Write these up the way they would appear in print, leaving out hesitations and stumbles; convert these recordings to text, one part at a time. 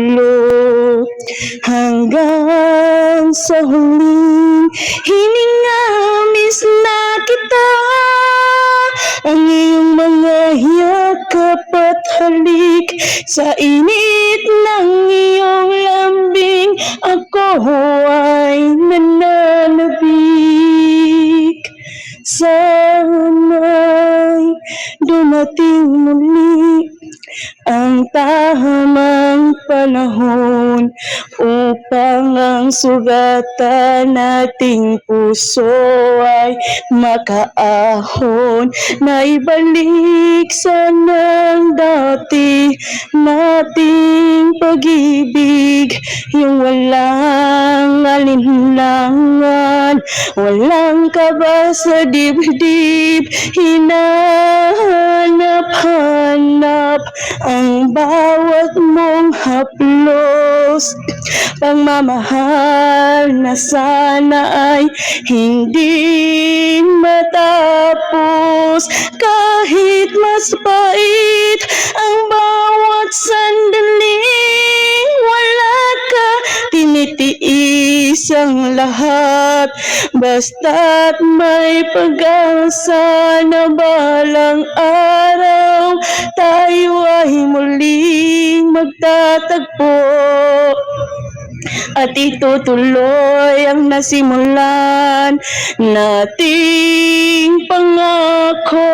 dulo hanggang sa huling hininga. Miss na kita, ang iyong mga yakap at halik sa init ng iyong lambing. Ako ay nananabik. Sana'y dumating muli ang tamang panahon upang ang sugatan nating puso ay makaahon. Naibalik sana ang dati nating pag-ibig, yung walang alinlangan, walang kaba sa dibdib. Hinahanap-hanap ang bawat mong haplos, pagmamahal na sana ay hindi matapos. Kahit mas pait ang bawat sandaling wala ka, tinitiis ang lahat basta't may pag-asa na balang araw tayo ay muling magtatagpo at itutuloy ang nasimulan nating pangako.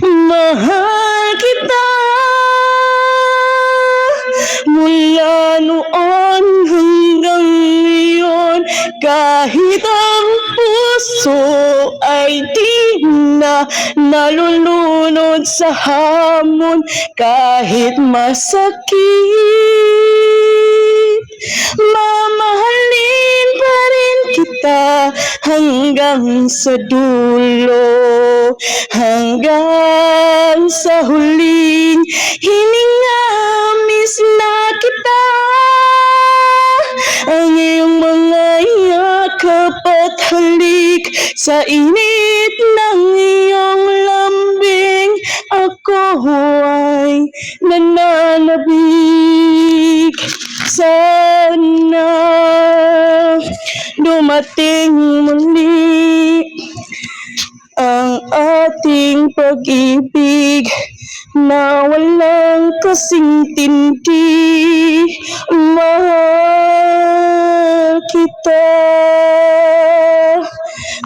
Mahal kita mula noon hanggang ngayon, kahit ang puso ay di na nalulunod sa hamon. Kahit masakit, mamahalin pa rin kita hanggang sa dulo, hanggang sa huling hininga. Miss na kita, ang iyong mga yakap at halik sa init ng iyong lambing. Ako ay nananabik. Sana dumating muli ang ating pag-ibig na walang kasing tindi. Mahal kita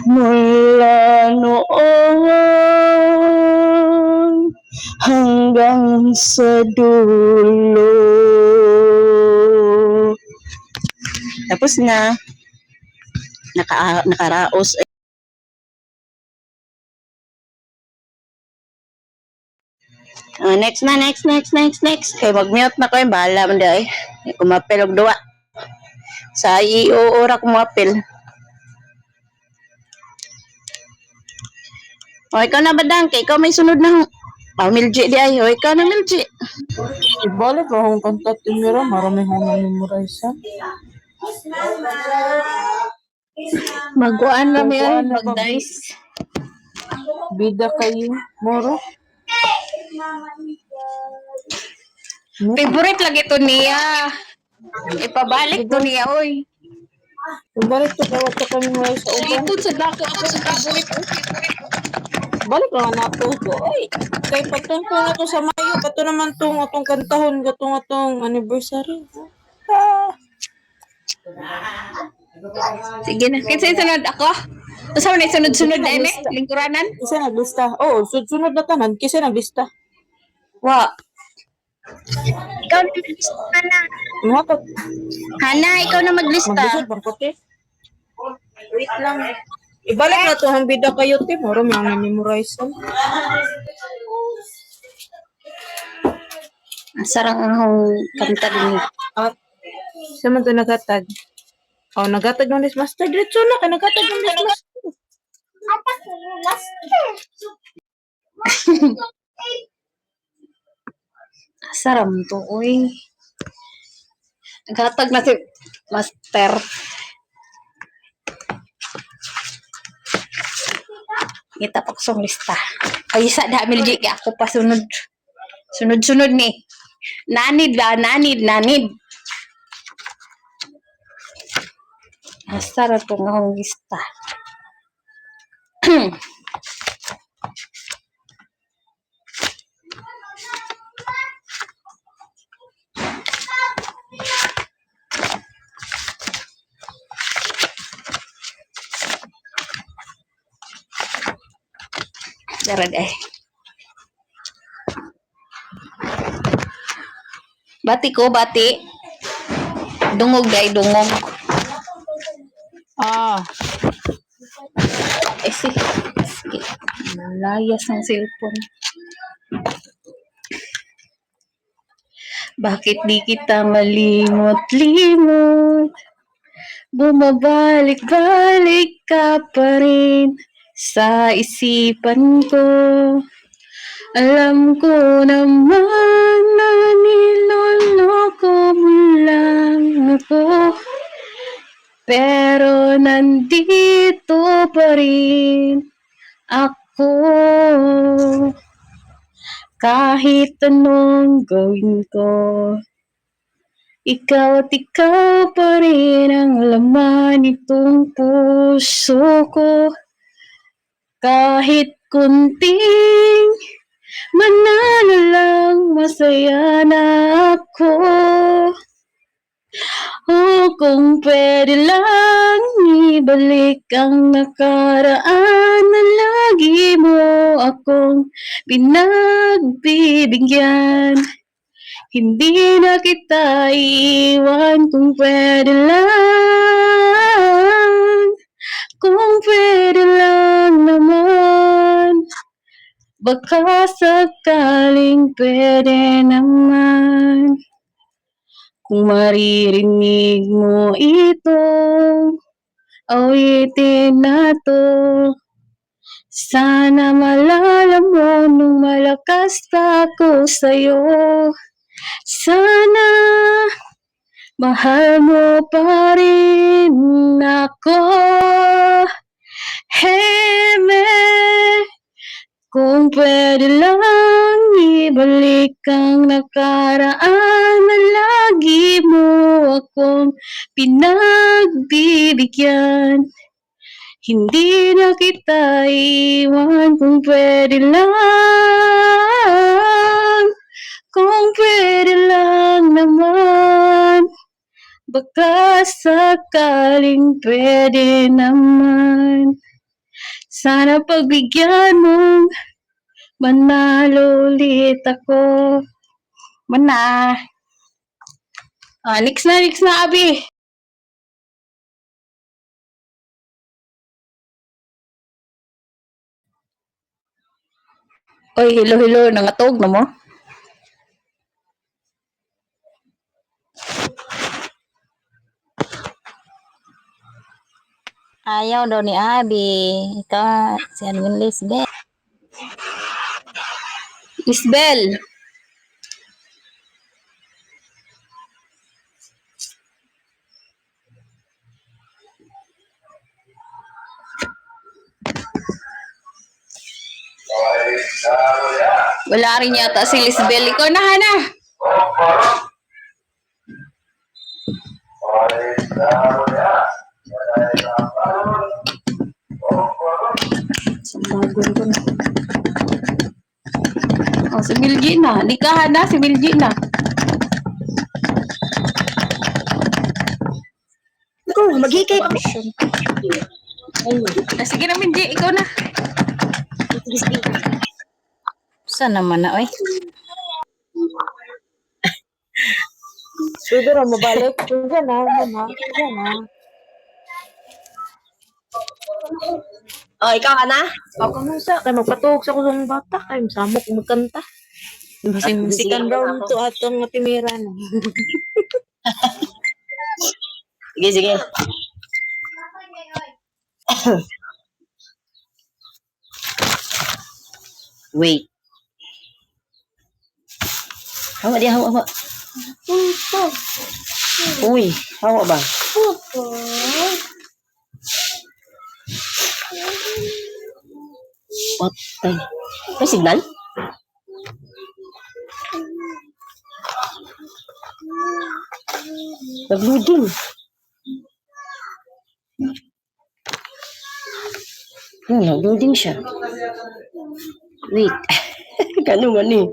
mula noon hanggang sa dulo. Tapos na. Nakaraos. Next. Kaya mag-mute na ko yung bahala man dahil. Kumapil og duwa. Sa iuura kumapil. O, ikaw na ba, Dangke? Ikaw may sunod na. Milji di ay. O, ikaw na, Milji. Ibalik akong kanta tinira, marami akong memorize. Maguan na mi ay, mag-dice. Bida kayo, moro. Favorite lagi to niya. Ipabalik to niya, oy. Ibalik to kawat ka kami mo sa uban. Ipon sa dako ako sa favorite. Balik lang na to. Oy, kay patungko na to sa Mayo, kato naman tong atong kantahon, atong anniversary. Sige na. Kinsa sunod ako? Asa man sunod-sunod na eme? Lingkuranan? Isa naglista. Oh, sunod na tanan, kisa naglista. Wa. Ikaw na maglista, Hana. Mga to. Hana, ikaw na maglista. Maglisod bang kote? Wait lang. Ibalik na to ang bida kayo, te. Moro may ang memorize. Sarang ang kanta din. At sa man to nagatag. Oh, nagatag ng master. Diretso na ka, nagatag ng master. Saram to, oy. Naghatag na si Master. Kita pa kusong lista. Ay, isa da, Milji, ako pa sunod. Sunod-sunod ni. Nanid ba? Nanid. Asar ito nga akong lista. Darad eh. Bati ko, bati. Dungog day, dungog. Ah, Eh, sige. Layas ng cellphone. Bakit di kita malimot-limot? Bumabalik-balik ka pa rin sa isipan ko. Alam ko naman na niloloko mo lang ako. Pero nandito pa rin ako. Kahit anong gawin ko, ikaw at ikaw pa rin ang laman nitong puso ko. Kahit kunting manalo lang, masaya na ako. Oh, kung pwede lang ibalik ang nakaraan na lagi mo akong pinagbibigyan. Hindi na kita iiwan kung pwede lang. Kung pwede lang naman. Baka sakaling pwede naman. Kung maririnig mo itong awitin na to, sana malala mo nung malakas ako sa'yo. Sana mahal mo pa rin ako. Heme, kung pwede lang ibalik ang nakaraan na lagi mo akong pinagbibigyan. Hindi na kita iwan kung pwede lang. Kung pwede lang naman. Baka sakaling pwede naman. Sana pagbigyan mong manalo ulit ako. Mana. Next na, Abi. Oy, hello, nangatog na mo? Ayaw daw ni Abi. Ikaw, si Alvin Lisbeth. Isbel. Wala rin yata si Lisbel. Ikaw na, Hana. Sabagon ko na. Oh, si Milji na. Di ka, Hana. Si Milji na. Ako, maghikay pa. Sige na, Milji. Ikaw na. Saan naman na, oy? pwede ra mabalik. Pwede na, mama. Pwede na. Oh, ikaw ka na? Ako mo sa, kay magpatuog sa kusang bata, kay masamok magkanta. Second round to atong timiran. Sige. Wait. Hawa dia, hawa. Uy, hawa ba? Patay. May signal? Nag-loading. Nag-loading siya. Wait. Ganun man eh.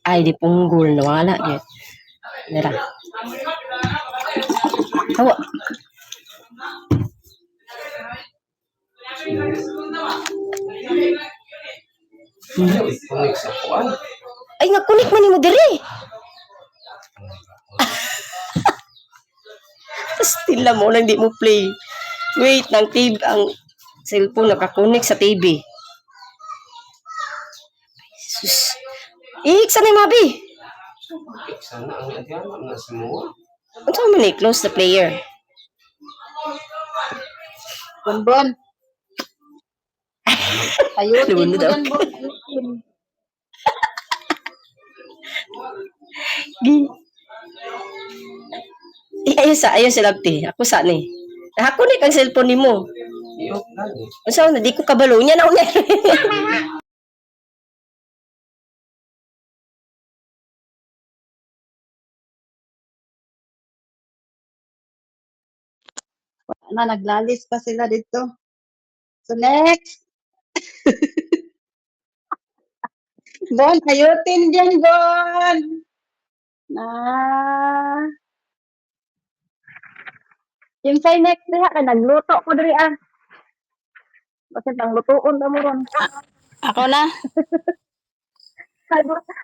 Ay, di punggol. Nawala. Get. Nara. Hawa. Ay, nakunik man ni mo diri. Still lang mo lang di mo play. Wait, ng TV, ang cellphone nakakunik sa TV. Sus. Sana yung mabi. Sana ang nagyan na semua. Ano sa man close the player? Bonbon. Ayusin mo Lunod daw. yan, Bon. Ayusin. Ayun sa labti. Ako sa ni. Nakakunik ang cellphone nimo. Iyo lagi. Unsa na di ko kabalo niya na unya. Naglalis pa sila dito. So next. Bon, ayutin dyan, Bon. Yung say next diha ka nagluto ko diri ah. Kasi ang lutuon ta mo ron. Ako na.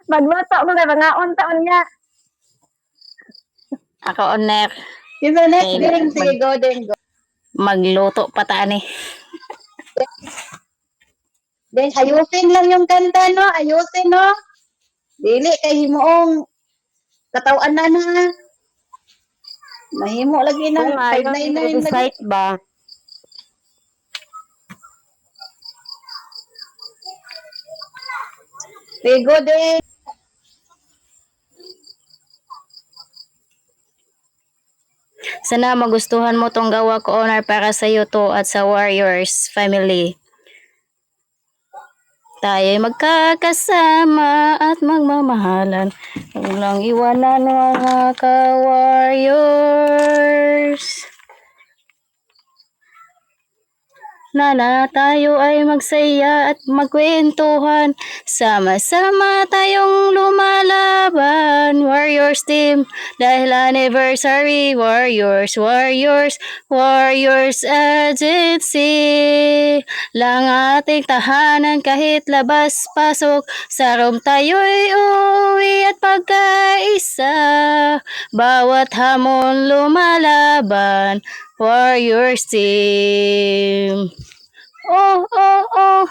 Magluto mo kay mga taon niya. Ako onek. Yung say next Okay, ding sige go ding go. Magluto pa ta ni. Then ayusin lang yung kanta no, ayusin no. Dili kay himuong katawan na na. Mahimo lagi na 599 lagi. ba? Sige ding. Sana magustuhan mo tong gawa ko honor para sa iyo to at sa Warriors family. Tayo'y magkakasama at magmamahalan. Walang iwanan mga ka-warriors. Nana, tayo ay magsaya at magkwentuhan. Sama-sama tayong lumalaban. Warriors team, dahil anniversary. Warriors, Warriors, Warriors agency. Lang ating tahanan kahit labas-pasok. Sa room tayo'y uwi at pagkaisa. Bawat hamon lumalaban. Warriors team. Oh, oh, oh.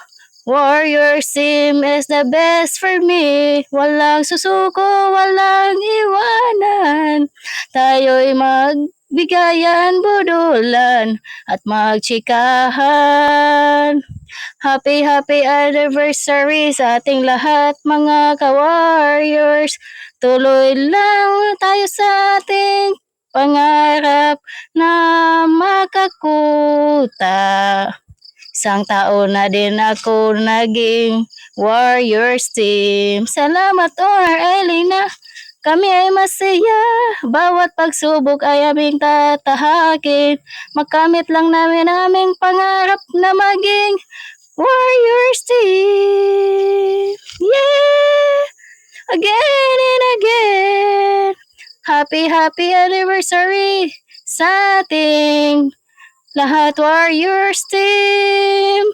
Warriors team is the best for me. Walang susuko, walang iwanan. Tayo'y magbigayan, budulan at magchikahan. Happy, happy anniversary sa ating lahat mga ka-warriors. Tuloy lang tayo sa ating pangarap na makakuta. Isang taon na din ako naging Warriors team. Salamat, Honor Elena. Kami ay masaya. Bawat pagsubok ay aming tatahakin. Makamit lang namin aming pangarap na maging Warriors team. Yeah! Again and again. Happy, happy anniversary sa ating lahat Warriors team.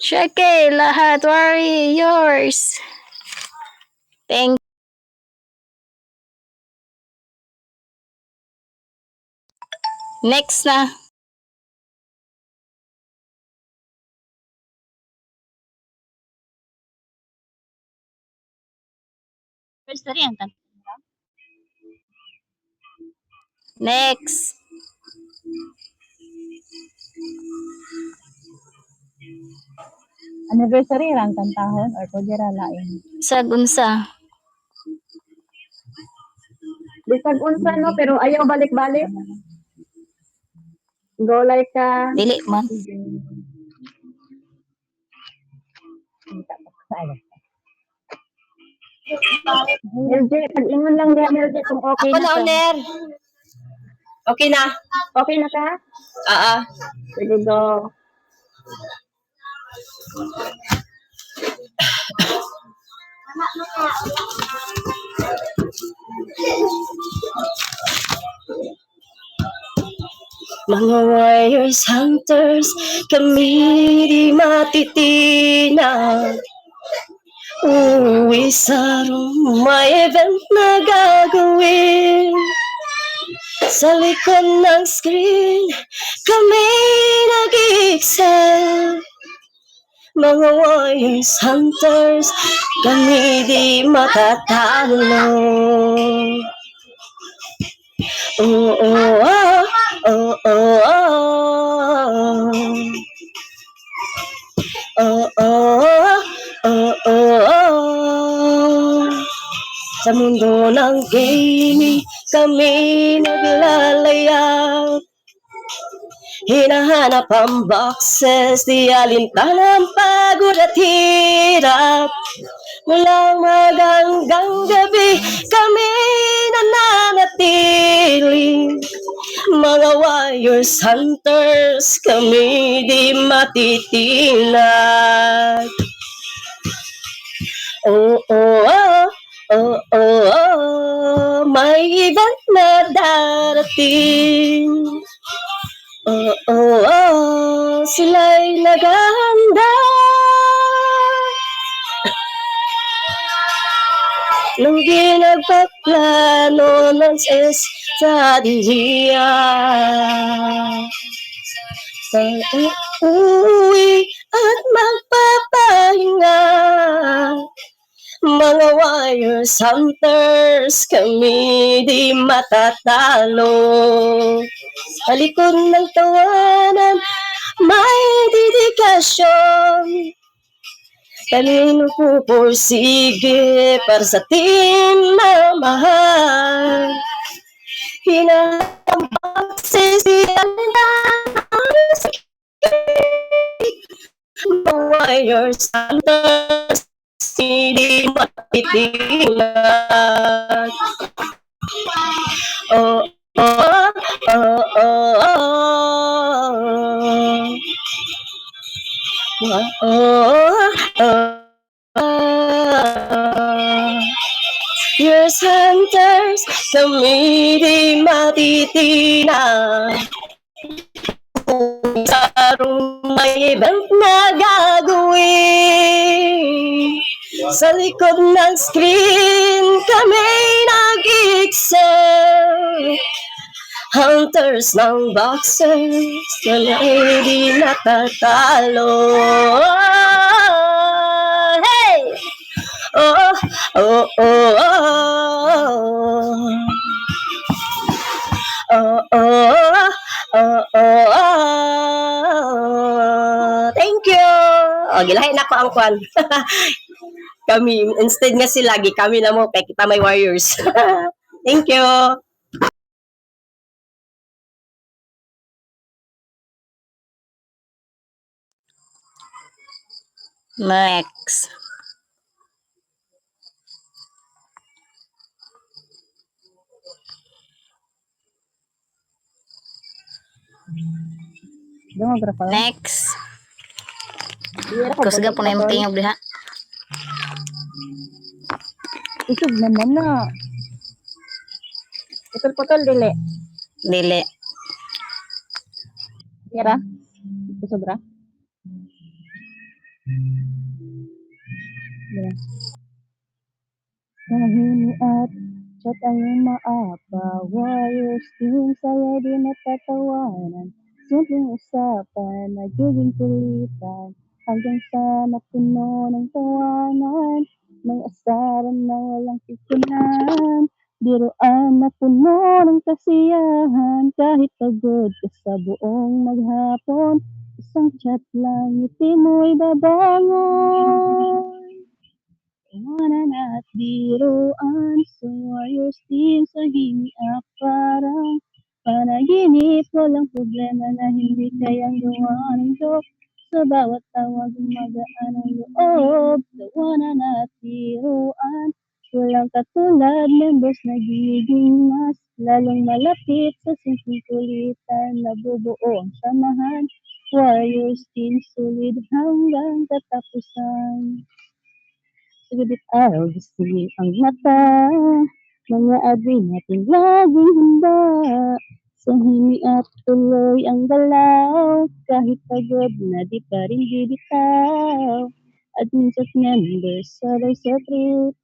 Shake lahat Warriors. Thank Next na. Next. Anniversary lang kantahon or pwede ra lain. Sa unsa? Bisag unsa no pero ayaw balik-balik. Go like ka. Dili man. LJ, pag-ingon lang niya, LJ, kung okay Ako na na, ka. Oner. Okay na. Okay na ka? Ah. Sige, go. Mga warriors, hunters, kami di matitinag. Uwi sa may event na gagawin. Sa likod ng screen, kami nag-excel. Mga warriors, hunters, kami di matatalo. Oh, oh, oh, oh, oh, oh. Oh, oh, oh, oh, oh. Sa mundo ng gaming, kami naglalayag. Hinahanap ang boxes, di alintana ang pagod at hirap. Mulang maganggang gabi, kami nananatili. Mga warriors, hunters, kami di matitinag. Oh, oh, oh, oh, oh, oh, may event na darating. Oh, oh, oh, sila'y naghahanda. Nung ginagpaplano ng estadya sa uuwi at magpapahinga. Mga warriors, hunters, kami di matatalo. Sa likod ng tawanan, may dedikasyon. Kanino pupursige para sa team na mahal. Hinahambang sisiyan na mga warriors, hunters, hindi matitinag. Oh, oh, oh, oh, oh. Oh, oh, oh, oh. Yes, hunters, kami di matitinag. Kung sarong may event na gagawin. Sa likod ng screen, kami nag-excel. Hunters ng boxers, kami di natatalo. Hey! Oh, oh, oh, oh. Oh, oh, oh, oh, oh. Thank you. Oh, gilahin ako ang kwan. Kami, instead nga sila, kami na mo, kaya kita may warriors. Thank you. Next. Next. Kusga po na yung tingog diha. Isog naman na. Putol-putol, dili. Dili. Kira? Isog ra? Tahini at chat ang maapa. Warriors team, saya di natatawanan. Simpleng usapan, nagiging kulitan. Hanggang sa napuno ng tawanan. May asaran na walang pikunan. Biruan na puno ng kasiyahan. Kahit pagod ka sa buong maghapon. Isang chat lang, ngiti mo'y babangon. Iwanan at biruan sa warriors team sa hiniak parang panaginip. Walang problema na hindi kayang gawa ng joke. Sa bawat tawag magaan ang loob, tawanan at biruan. Walang katulad, members nagiging mas lalong malapit sa simpleng kulitan. Nabubuo ang samahan, Warriors team solid hanggang katapusan. Sa gabit araw, gising ang mata, mga admin natin laging handa. Sa himi at tuloy ang galaw, kahit pagod na di pa rin bibitaw. Admins at members, sabay sa trip,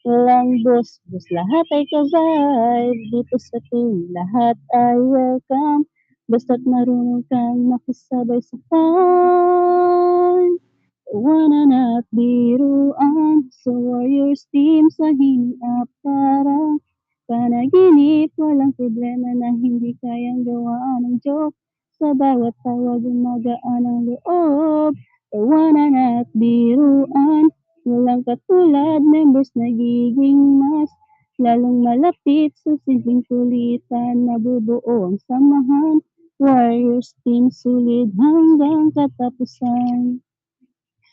walang boss, lahat ay ka-vibe. Dito sa team, lahat ay welcome, basta't marunong kang makisabay sa fun. Tawanan at biruan, sa Warriors team sa hiniap parang panaginip. Walang problema na hindi kayang gawaan ng joke. Sa bawat tawag magaan ang loob, tawanan at biruan. Walang katulad, members nagiging mas lalong malapit sa simpleng kulitan. Nabubuo ang samahan, Warriors team solid hanggang katapusan.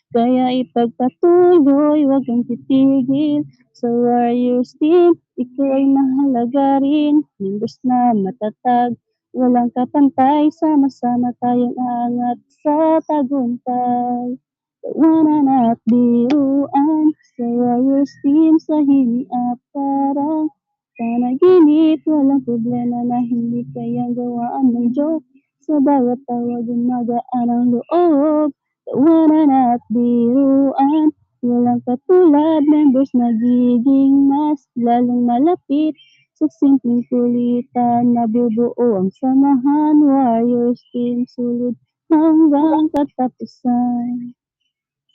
Kaya ipagpatuloy, wag kang titigil. Sa Warriors team, ikaw ay mahalaga rin. Members na matatag, walang kapantay. Sama-sama tayong aangat sa tagumpay. Tawanan at biruan, sa Warriors team sa hiniap parang panaginip. Walang problema na hindi kayang gawaan ng joke. Sa bawat tawag magaan ang loob, tawanan at biruan. Walang katulad, members nagiging mas lalong malapit sa simpleng kulitan. Nabubuo ang samahan, Warriors team solid hanggang katapusan.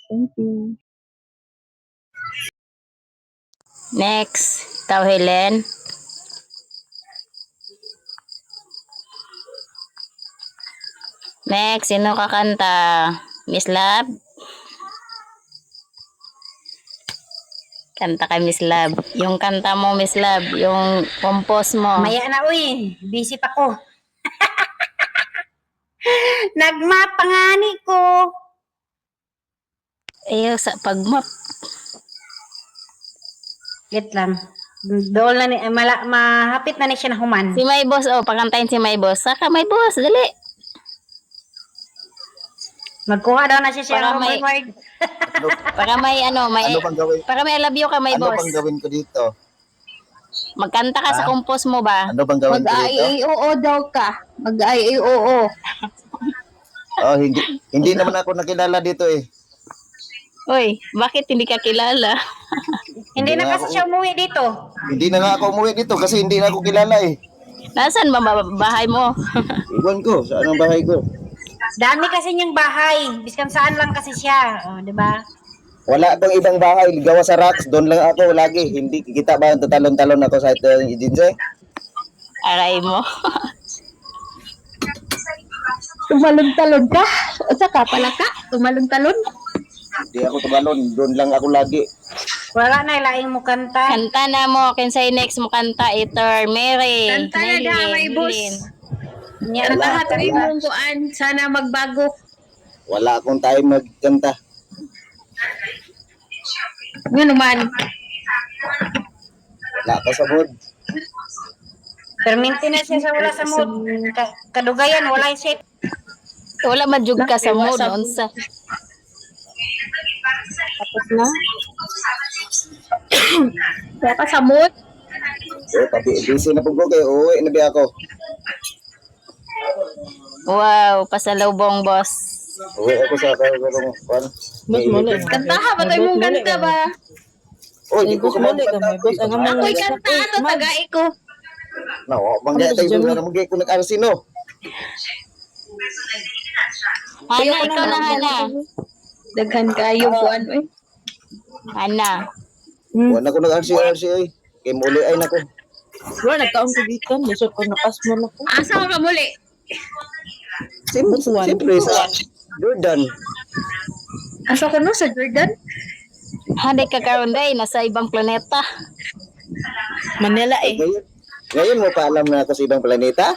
Thank you. Next, ikaw Helen. Next, sino kakanta? Miss Love? Kanta kay Miss Love. Yung kanta mo, Miss Love, yung compose mo. Maya na, uy. Busy pa ko. Nagmapangani ko. Eh, sa pagmap. Wait lang. Doon na ni, mahapit na ni siya na human. Si May Boss, oh, pakantayin si May Boss. Saka May Boss, dali. Magkuha daw na siya siya Para ng may- reward. Para may Ano bang gawin? para may I love you ka, May Ano Boss. bang gawin ko dito? Magkanta ka sa compose mo ba? Ano bang gawin ko dito? Mag-IAOO daw ka. Mag-IAOO. Oh, hindi naman ako nakilala dito eh. Uy, bakit hindi ka kilala? Hindi na nga kasi ako- siya umuwi dito. Hindi na nga ako umuwi dito kasi hindi na ako kilala eh. Nasaan ba bahay mo? Iwan ko, saan ang bahay ko? Dami kasi niyang bahay. Biskan saan lang kasi siya. Oh, di ba? Wala bang ibang bahay, gawa sa rocks, doon lang ako lagi. Hindi kita ba tatalon-talon ako sa ito yung agency? Aray mo. Tumalon-talon ka? O saka pala ka? Tumalon-talon? Hindi ako tumalon, doon lang ako lagi. Wala na ilaing mo kanta. Kanta na mo. Kinsay next mo kanta, Eter, Mary. Kanta na Nelly, da, May Boss. Lynn. Niya Wala, lahat. Tuloy wala. mong kuan. Sana magbago. Wala akong time magkanta. Nga naman. Wala ka sa mood. Perminti na siya sa wala sa mood. Kadugayan, wala yung shape. Wala madjug ka sa mood. Unsa? Tapos na. Kaya ka sa mood. Eh, busy na po ko kayo, uuwi na ba ako? Wow, pasalubong, boss. Uwi ako sa karong kwan. Kantaha ba tayo mong kanta ba? Oh, hindi ko kumanta. Ako'y kanta ato, tagai ko. No, manggaya tayo doon na manggaya ko nag-arsino. Hana, ikaw na, Hana. Daghan kayo kuan oy. Hana. Wala ko nag-RC eh. Kaya muli ay nako. Wala nagkaon ko dito, lisod ko nakasmo na ko. Asa ka muli? Siyempre sa Jordan. Asa ka no sa Jordan? Hana ka karon day, nasa ibang planeta. Manila eh. Ngayon mo pa alam na ako sa ibang planeta?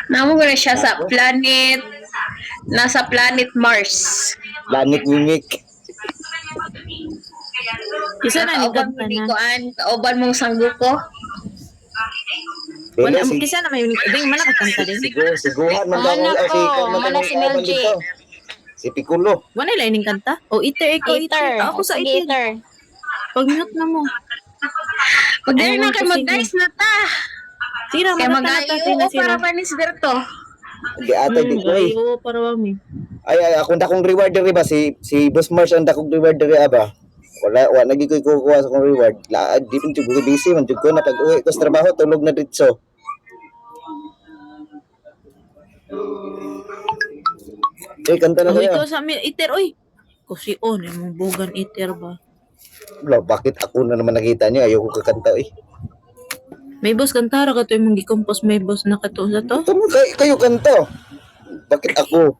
Namo ko na siya sa planet Nasa planet Mars. Langit mimik. Kisa na ni Kauban mo kanta ni na. Kuan, kauban mong sangguko. Dili, Wala, kisa na may ding man nakakanta din. Siguhan man daw Anak ay si ko, Kwan man mana daw si ang Mel G. dito. Si Piccolo. Wala lining kanta. O iter ikaw iter. Eater. Ako sa Sige, iter. eater. Pag-mute na mo. Pag dili Ayaw na mo kay kasi mag-dice na ta. Sira Kaya man na mag-ayo sila sila. para pa ni Sberto. Di ata di ko eh. Ayo para wami. Ay akong dakong reward diri ba si Boss Mars ang dakong reward diri ba. Wala lagi ko kukuha sa akong reward. La di pin jud ko busy man jud ko na pag-uwi ko sa trabaho tulog na ditso. Kanta na Oh, kaya. ikaw sa amin iter oy. Kasi on yung bugan iter ba. Wala, bakit ako na naman nakita niyo? Ayoko kakanta eh. May boss kantara ka to yung gi-compose may boss na kato sa to. Tama kayo kanta. Bakit ako?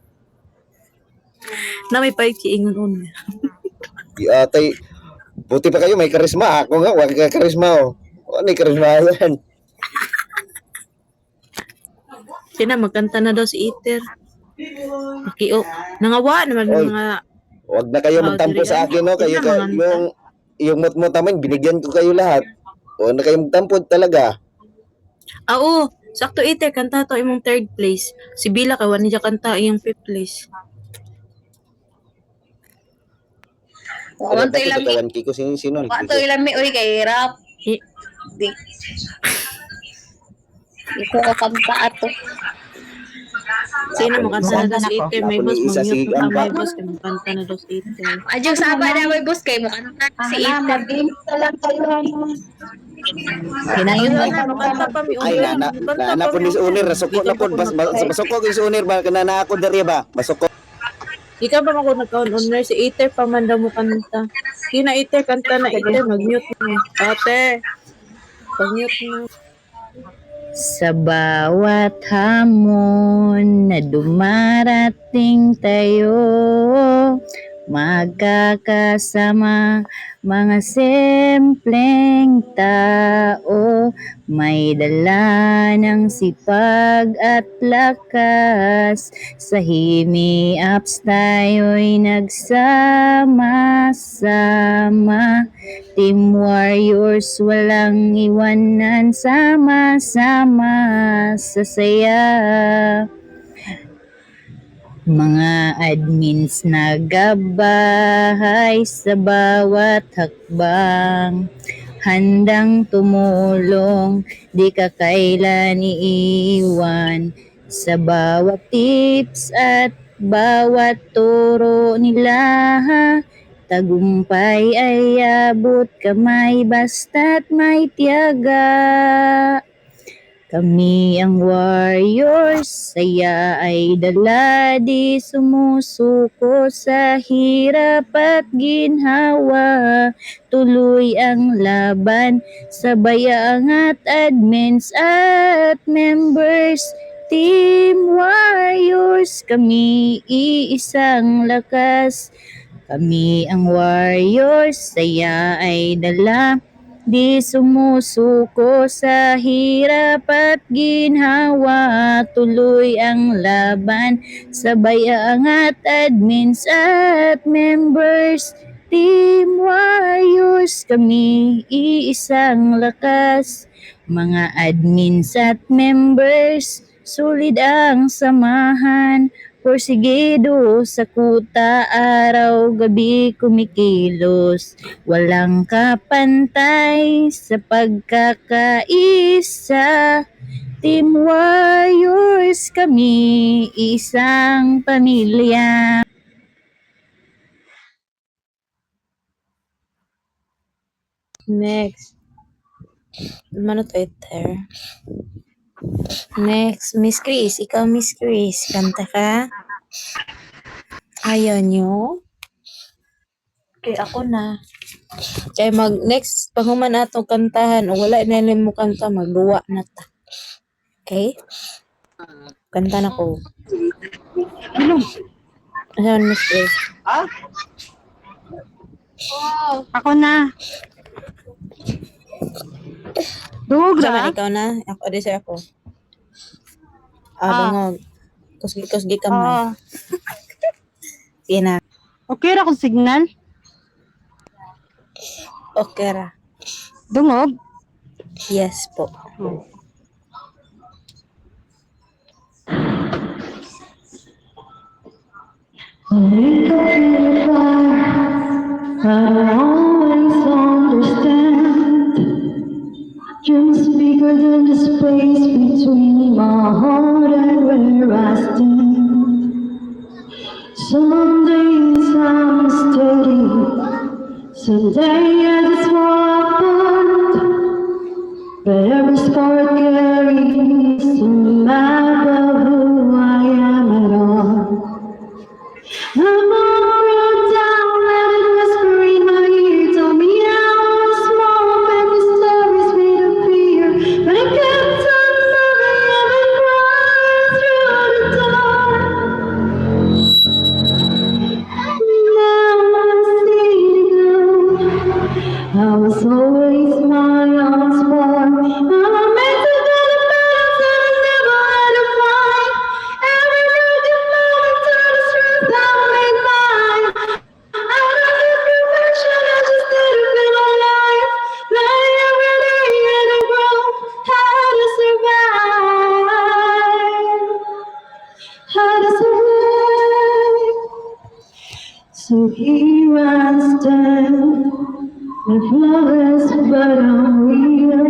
Na may paiki ingon on. Di atay. Buti pa kayo may karisma. Ako nga wala ka karisma oh. Ano yung karisma yan? Sina magkanta na daw si iter. Okay, oh. Nangawa naman Oy. yung mga Wag na kayo magtampo diri, sa akin no. Kayo Ina, mga yung mot-mot naman binigyan ko kayo lahat. Wag na kayo magtampo talaga. oo, sakto iter kanta to imong third place. Si Bila ka wani siya kanta iyang fifth place. Wa to Bakit ilami. katawan Kiko sino? Wa to ilami oy kay rap. I- Di. Iko ka kanta ato. Sino mo kanta na daw si iter may Ako boss ni isa si mag-mute na may Amba. boss kay mo kanta na daw si iter. Adyo saba na may bus kay mo kanta si Ethan. Hinayon mo. Kanta pa mi Ay na po ni Unir nasuko na po basuko ko si Unir ba kana ako diri ba? Basuko. Ikaw ba ako nagka-honor si iter pa man daw mo kanta. Kina iter kanta na iter mag-mute na. Ate. Pag-mute na. Sa bawat hamon na dumarating tayo, magkakasama mga simpleng tao, may dala ng sipag at lakas, sa himi-ups tayo'y nagsama-sama. Team Warriors, walang iwanan, sama-sama sa saya. Mga admins na gabay sa bawat hakbang, handang tumulong, di ka kailan iiwan. Sa bawat tips at bawat turo nila, tagumpay ay abot kamay basta't may tiyaga. Kami ang warriors, saya ay dala, di sumusuko sa hirap at ginhawa. Tuloy ang laban, sabay angat admins at members. Team Warriors, kami iisang lakas. Kami ang warriors, saya ay dala, di sumusuko sa hirap at ginhawa. Tuloy ang laban, sabay angat admins at members. Team Warriors, kami iisang lakas. Mga admins at members, solid ang samahan. Porsigido sa kuta, araw gabi kumikilos. Walang kapantay sa pagkakaisa. Team Warriors kami, isang pamilya. Next. Mano to iter? Next, Miss Chris. Ikaw, Miss Chris. Kanta ka? Ayaw nyo? Okay, ako na. Kaya next, panghuman atong kantahan, o wala na mo kanta, magluwa na ta. Okay? Kanta na ko. Ayan, Miss Chris. Ako na. Dugog Sama ra. ikaw na. Ako, di siya ako. Bangog. Kusgi-kusgi kamay. Oo. Sige na. Okay ra kung signal. Okay ra. Dungog. Yes po. Just bigger than the space between my heart and where I stand. Some days I'm steady, some days I just walk, but every scar carries a map of who I am at all. I'm all down, let it whisper in my ear, told me how small family stories made appear, but I kept on moving and crying through the dark. Now I see you. I was always my own spark. I'm meant to go to balance and I never had to find. Every broken moment turned to strength I made mine. I don't need perfection, I just need to feel alive. Learning every day and to grow, how to survive. How to survive. So here I stand, flawless but unreal.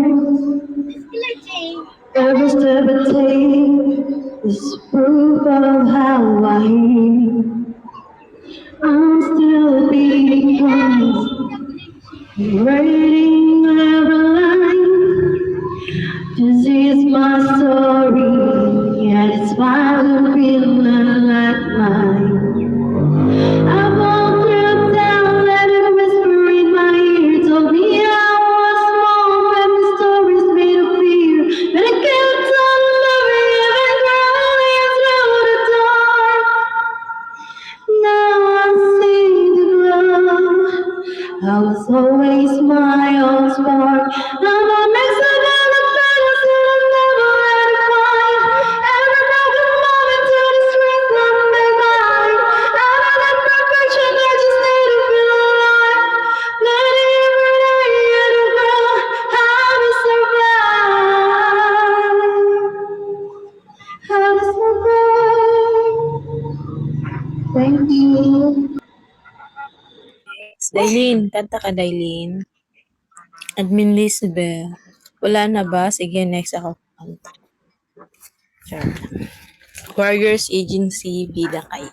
Every step I take is proof of how I heal. I'm still becoming, writing every line. This is my story, and it's why I'm feeling like mine. I've all through town, let it whisper in my ear, told me I was small, family stories made of fear, but I kept on loving and crawling through the dark. Now I see the glow. I was always my own spark. I'm a mix of all the battles that I never had to fight. Every broken moment turned to strength I made mine. I don't need perfection, I just need to feel alive. Learning every day how to grow, how to survive. How to survive. Thank you. Dailin, kanta ka, Dailin. Admin Lisbeth. Wala na ba? Sige, next ako. Kanta. Sure. Warriors Agency, bida kayo.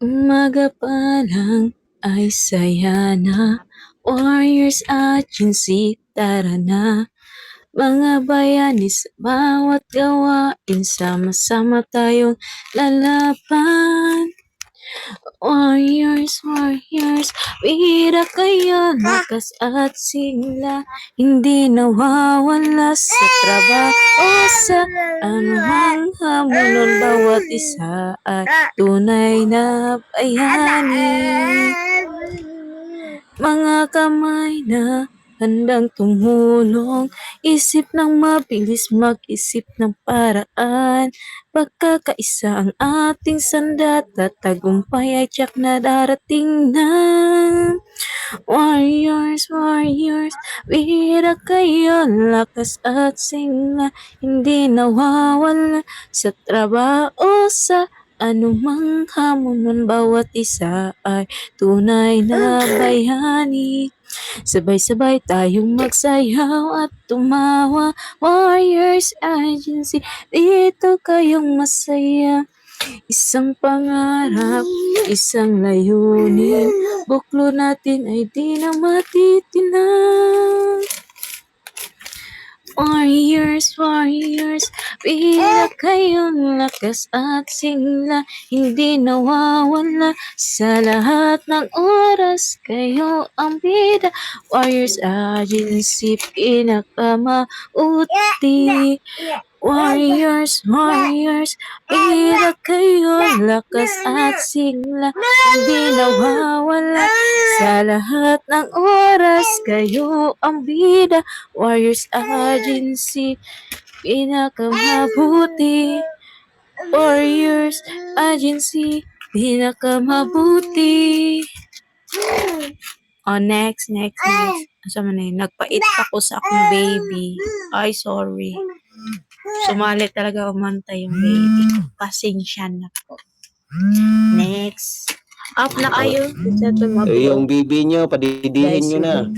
Umaga pa lang ay saya na. Warriors Agency, tara na. Mga bayani sa bawat gawain, sama-sama tayong lalaban. Warriors, warriors, bida kayo, lakas at sigla, hindi nawawala sa trabaho, sa anumang hamon, bawat isa ay tunay na bayani. Mga kamay na handang tumulong, isip ng mabilis, mag-isip ng paraan. Pagkakaisa ang ating sandata, tagumpay ay tiyak na darating na. Warriors, warriors, bira kayo, lakas at sigla, hindi nawawala sa trabaho, sa anumang hamon, bawat isa ay tunay na bayani. Sabay-sabay tayong magsayaw at tumawa. Warriors Agency, dito kayong masaya. Isang pangarap, isang layunin, buklo natin ay di na matitinag. Warriors, warriors, bida kayong lakas at sigla, hindi nawawala sa lahat ng oras, kayo ang bida. Warriors Agency, pinakamauti. Warriors, warriors, bida kayo, lakas at sigla, hindi nawawala. Sa lahat ng oras, kayo ang bida. Warriors Agency, pinakamabuti. Warriors Agency, pinakamabuti. Oh, next. Asa man eh, nagpait ako sa akong baby. Ay, sorry. Sumali talaga umanta yung baby ko. Pasensya na po. Next. Up na kayo. Sa ito Yung bibi nyo, padidihin nyo na.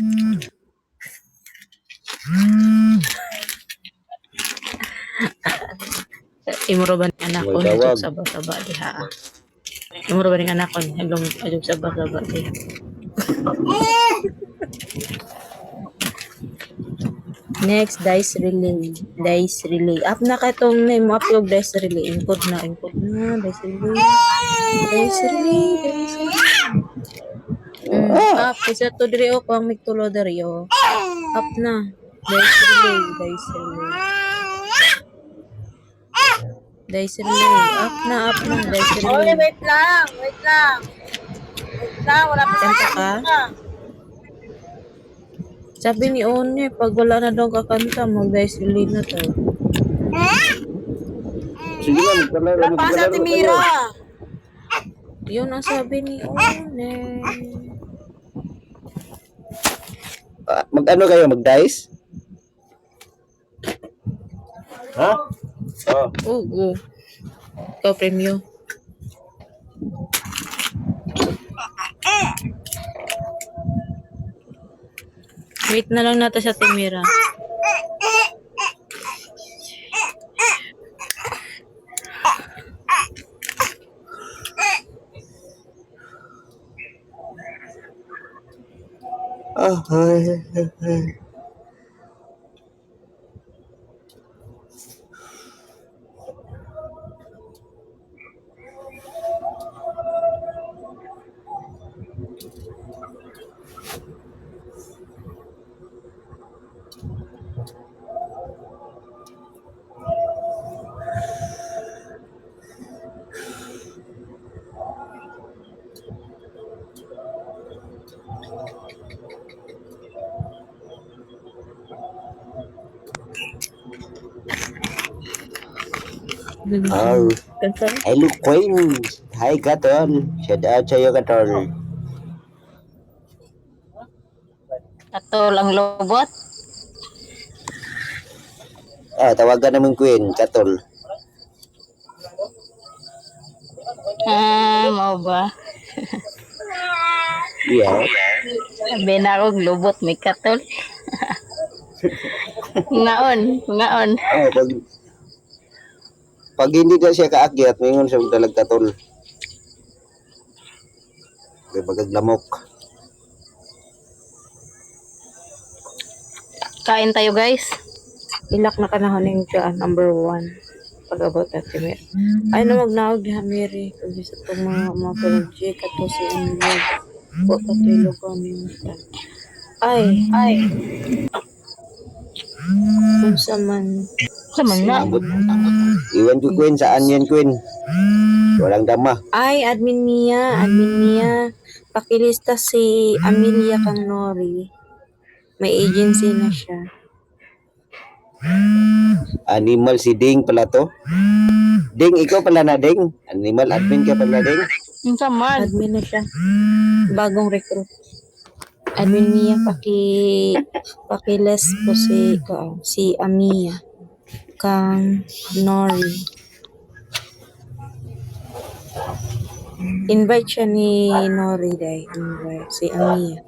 Imuro ba ni anak ko? May tawag. Saba-saba diha. Imuro ba ni anak ko? Hagong saba-saba diha. Next, dice relay. Dice relay. Up na ka itong name. Upload dice relay. Input na. Dice relay. Dice relay. Up. Isa to diri o. Kung magtulo diri o. Up na. Dice relay. Dice relay. Dice relay. Up na. Dice relay. Wait lang. Wala pa Kanta ka? Sabi ni One, pag wala na daw kakanta, mag-dice relay na to. Sige na, magkalaro kayo. Yun ang sabi ni One. Mag-ano kayo, mag-dice? Ha? Oh. Oo. Ikaw, premyo. Wait na lang natin sa Timira. Ay. Oh, Kanta? hello Queen. Hi Katol. Shout out sa'yo Katol. Katol ang lobot. Tawagan namin Queen, Katol. Mau ba? Yeah. Sabi na akong lobot may katol. Ngaon. Pag hindi na siya kaakyat, mayroon siya dalag Katol. May bagaglamok. Kain tayo guys. Ilak na kanahon yung dyan, number 1. Pag-abot at Timira. Ay na magnaog diha Mary. Kasi sa itong mga project at to si Emily. O katulog kami. Ay. Kung sa man. Sama na. Iwan ko Queen, saan yan Queen? Walang dama. Ay, admin Mia. Pakilista si Amelia kang Nori. May agency na siya. Animal si Ding pala to. Ding, ikaw pala na Ding. Animal admin ka pala Ding. Sama. Admin na siya. Bagong recruit. Admin Mia, pakiles po si Amia kang Nori. Invite siya ni Nori day. Invite si Amia.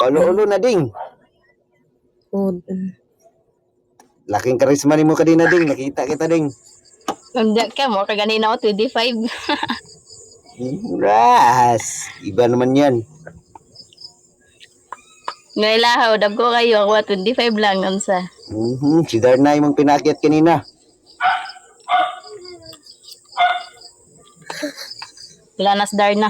Ulo na Ding. Food. Laking karisma ni mo kanina Ding. Nakita kita Ding. Nandiyan ka mo. Kaganina ako 25. Ras. Iba naman yan. Ngailahaw. Dago kayo. Ako 25 lang. Unsa. Si Darna yung pinakyat kanina. Lanas Darna.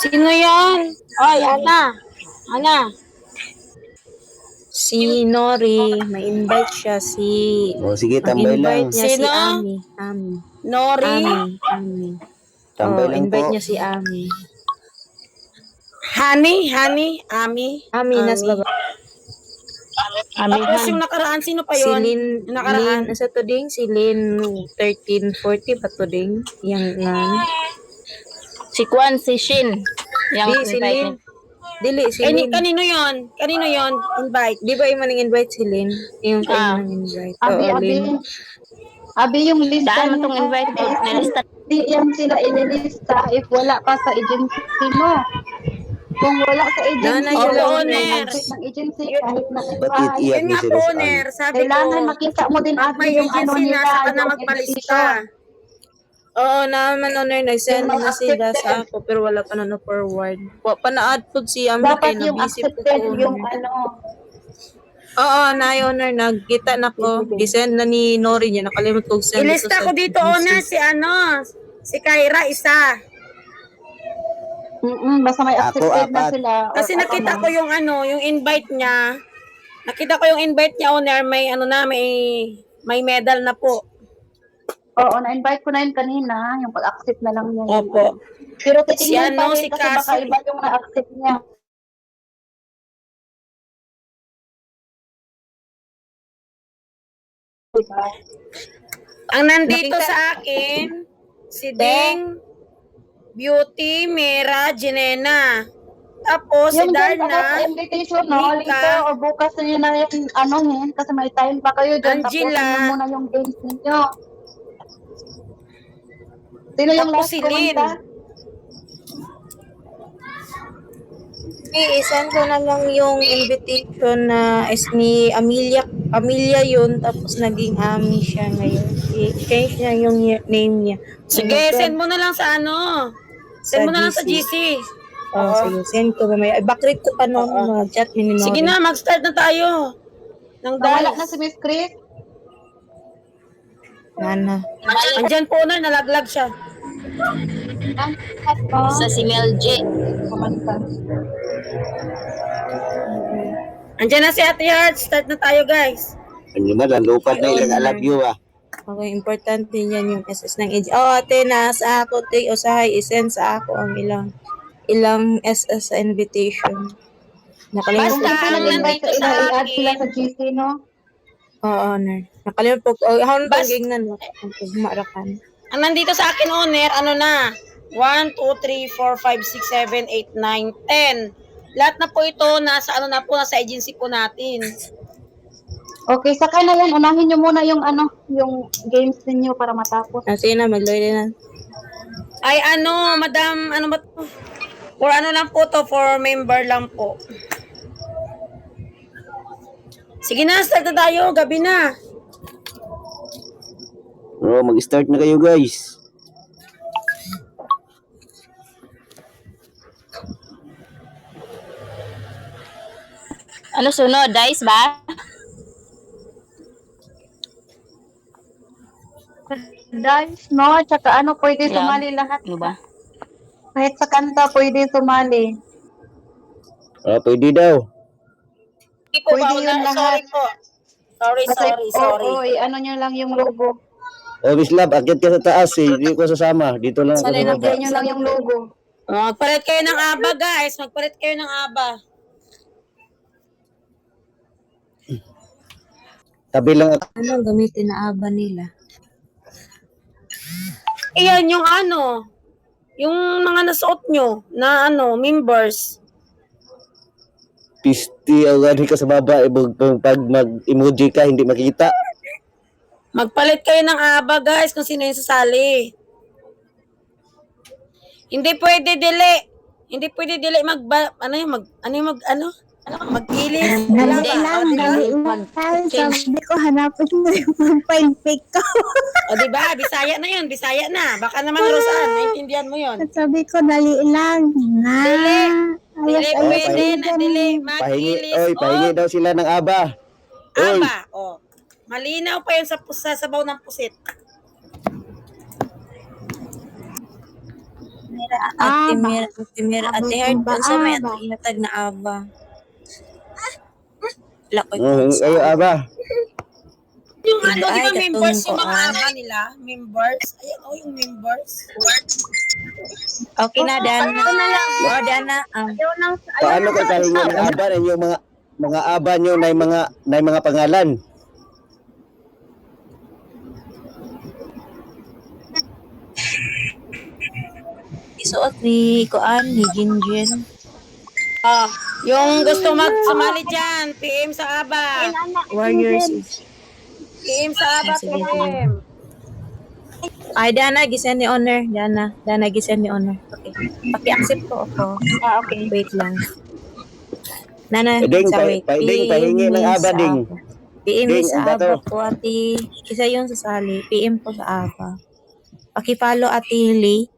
Sino yan? Ay, Ana. Ana. Si Nori, may invite siya O sige, ang tambay lang. invite niya si Sino? Ami. Ami. Nori. Ami. Tambay lang invite po. niya si Ami. Honey, Ami. Ami, nas baba. Tapos yung nakaraan, sino pa Si yun? Lin, Yung nakaraan. Lin, sa to ding, si Lin 1340 pa to ding, yang nan. Si Kwan, si Shin. Di, si Lin. Dili, si Lin. Kanino yon? Kanino yon? Invite. Di ba yung maning invite si Lin? Yung kayo nang invite. Abi, Oo, abi. Lin. Abi yung lista Daan mo niya, tong invite mo. Nalista. Di yan sila ililista if wala pa sa agency mo. Kung wala sa agency, Nana, yun lang, wala owner. yung access ng agency kahit na Bakit iyak Yun niyo nga si po, Rose Owner. Ann? Sabi ko, kailangan makita mo din ate may yung ano agency na, nila, saka na yung magpalista. invitation. Oo, naman honor, nag-send Yung na sila accepted. sa ako, pero wala pa na forward. Pa-na-add po si Ami Dapat kay yung na-busy po accepted ko. yung ano. Oo, na honor, nagkita na ko. I-send na ni Nori niya, nakalimut ko send ilista sa ko dito, GC. Owner, si Kyra, isa. Basta may Ako, accepted na apat. sila. or Kasi nakita ko yung yung invite niya. Nakita ko yung invite niya, Owner, may may medal na po. Oo, na-invite ko na yun kanina, yung pag-accept na lang niya. Yung Opo. ano. Pero Si titingnan pa rin si kasi baka Cassie. iba yung na-accept niya. Diba? Ang nandito sa akin, si Ding, Beauty, Mera, Jinena. Tapos si Yung guys, ako sa Darna, invitation, no, Mika, later o bukas na yun na yung anuhin kasi may time pa kayo dyan. Angela. Tapusin nyo muna yung games ninyo. Sino yung Tapos last si Lynn. kumanta? I-send ko na lang yung invitation na is ni Amelia yun, tapos naging Ami siya ngayon. I-change niya yung name niya. Sige, send mo na lang sa Send mo na lang sa GC. GC. Oh, sige, send ko mamaya. Backread ko pa no, mag-chat ni Nori. Sige na, mag-start na tayo. Nang Nawala dahil. na si Miss Chris. Nana. Andyan po na, nalaglag siya. Sa si Mel J. kumanta. Andyan na si Ate Heart. Start na tayo, guys. Ano man, lupad na ilang I love you ah. Okay, importante yan yung SS ng age. Oh, ate, nasa ako, te, usahay, isend sa ako ang ilang SS sa invitation. Nakalimutan Basta, ko ang yun. nandito sa I-add sila akin, sa GC, no? Oo, honor. Nakalimutan po. Oh, how nang Bas- gingnan mo? Marakan. ang nandito sa akin, Owner, ano na? 1, 2, 3, 4, 5, 6, 7, 8, 9, 10. Lahat na po ito, nasa nasa agency po natin. Okay, saka na yan. Unahin nyo muna yung yung games ninyo para matapos. Sige na, mag-load na. Ay, madam, ano ba to? For lang po to, for member lang po. Sige na, start na tayo, gabi na. Bro, mag-start na kayo guys. Ano sunod? Dice ba? Dance, no? Tsaka pwede Yeah. sumali lahat. Ano ba? Kahit sa kanta, pwede sumali. Pwede daw. Hindi po Pwede ba, yun Owner? lahat. Sorry po. Sorry. Oo, nyo lang yung logo. Oh, Miss Love, akyat ka sa taas eh. Hindi ko sasama. Dito lang ako Sanay sa na baba. Lagyan nyo lang yung logo. Magpalit kayo ng aba, guys. Magpalit kayo ng aba. Tabi lang ako. Ano ang gamitin na aba nila? Iyan yung yung mga nasuot nyo na members. Pisti, agad ka sa baba. Pag mag-emoji ka, hindi makita. Magpalit kayo ng aba, guys, kung sino yung sasali. Hindi pwede dili magkilis. Dali lang. Sabi ko, hanapin mo yung profile pic ko. O diba, Bisaya na yun, Bisaya na. Baka naman Rosaan, maintindihan mo yun. Sabi ko, dali lang. Dili pwede na dili Pahingi, magkilis. pahingi daw sila ng aba. Oy, Aba, malinaw pa yun sa sabaw ng pusit. Ate Heart, unsa may atag na aba? Wala ko Ayo aba. Yung ano, di Ay, ba members katong yung mga kuan. aba nila? Members? Ayan, oh, yung members. Okay na, Dana. Oh, Dana. Paano ka kahinga ng aba ninyo mga aba nyo na mga pangalan? Isuot ni Kuan, ni Jinjin. Ah, yung gusto sumali dyan, PM sa aba. Warriors is... PM sa aba, Sige, PM. Ay, Dana, gisend ni Honor. Dana, gisend ni Honor. Okay. Paki-accept ko ako. Okay. Wait lang. Nana, Ding, sa wait. ding, pahingi ng aba, ding. PM Ding, sa aba to. aba ko, ati. Isa yung sasali. PM po sa aba. Paki-follow Ate Lee.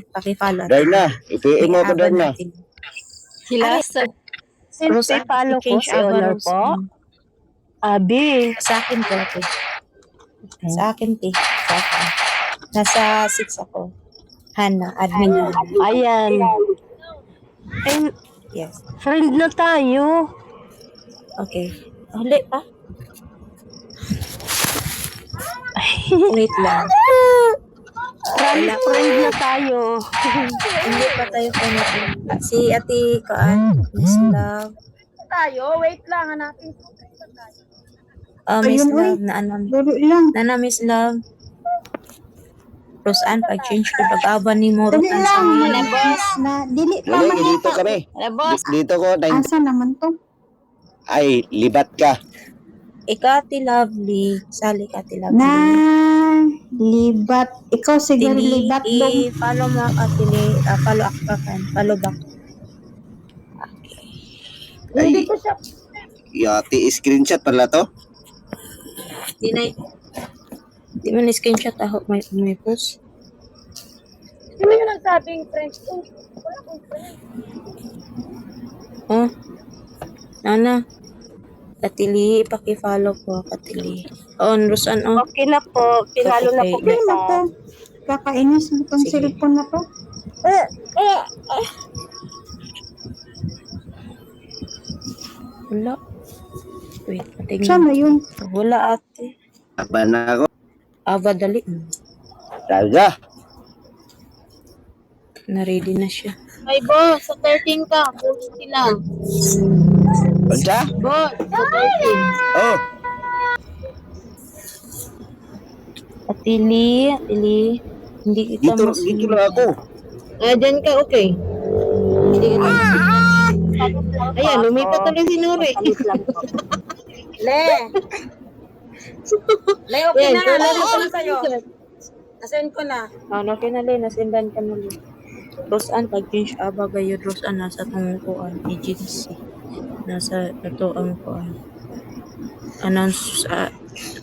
Paki-follow Ate Darna, i-PM mo ko Darna. Sila since follow ko si Honor po. Abi. Sa akin po, ate. Sa akin, te. Sa akin. Nasa 6 ako. Hana, admin na. Ayan. Ay, Yes. friend na tayo. Okay. Huli pa? Wait lang. Friend na tayo. Hindi pa tayo natin. Si Ate Kaan, Miss Love. Tayo, wait lang, hanapin ko. Miss Love, na Miss Love. Roseanne, pag-change ko, pag-aba ni mo, Roseanne sa mga. Wala, dito kami. Dito ko, Asa naman to? ay, libat ka. Ikaw, Ate Lovely. Sali ka, Ate Lovely. Libat. Ikaw siguro Tili, libat dong. i-follow mo ako, Tili. Follow up ka kan. Follow back. Ay, yati, screenshot pala to. Di man screenshot ako may post. Sino yung nagsabing French ko? Wala akong French. Oh. Nana. Katili, paki-follow ko, Katili. On, Rosan, oh. Okay na po. Pinalo na po Okay. kita. Kakainis mo tong Sige. cellphone na to. Wala. Wait, patingin. Sana yun. Wala, ate. Aba na ako. Aba, dali. Talaga. Na-ready na siya. Ay, boss. Sa 13 ka. Post lang. Unsa? Boss. Sa 13. Oh, Atili. Hindi kita dito lang ako. Dyan ka, okay. Hindi ka Ayan, lumipat tuloy si Nuri. Le, okay na. Lalo ko na sa'yo. Nasend ko na. Okay na, Len. Nasendan ka na, Len. Roseanne, pag-change aba gayo, Roseanne, nasa itong kuan, agency. Nasa ito ang kuan. Announce sa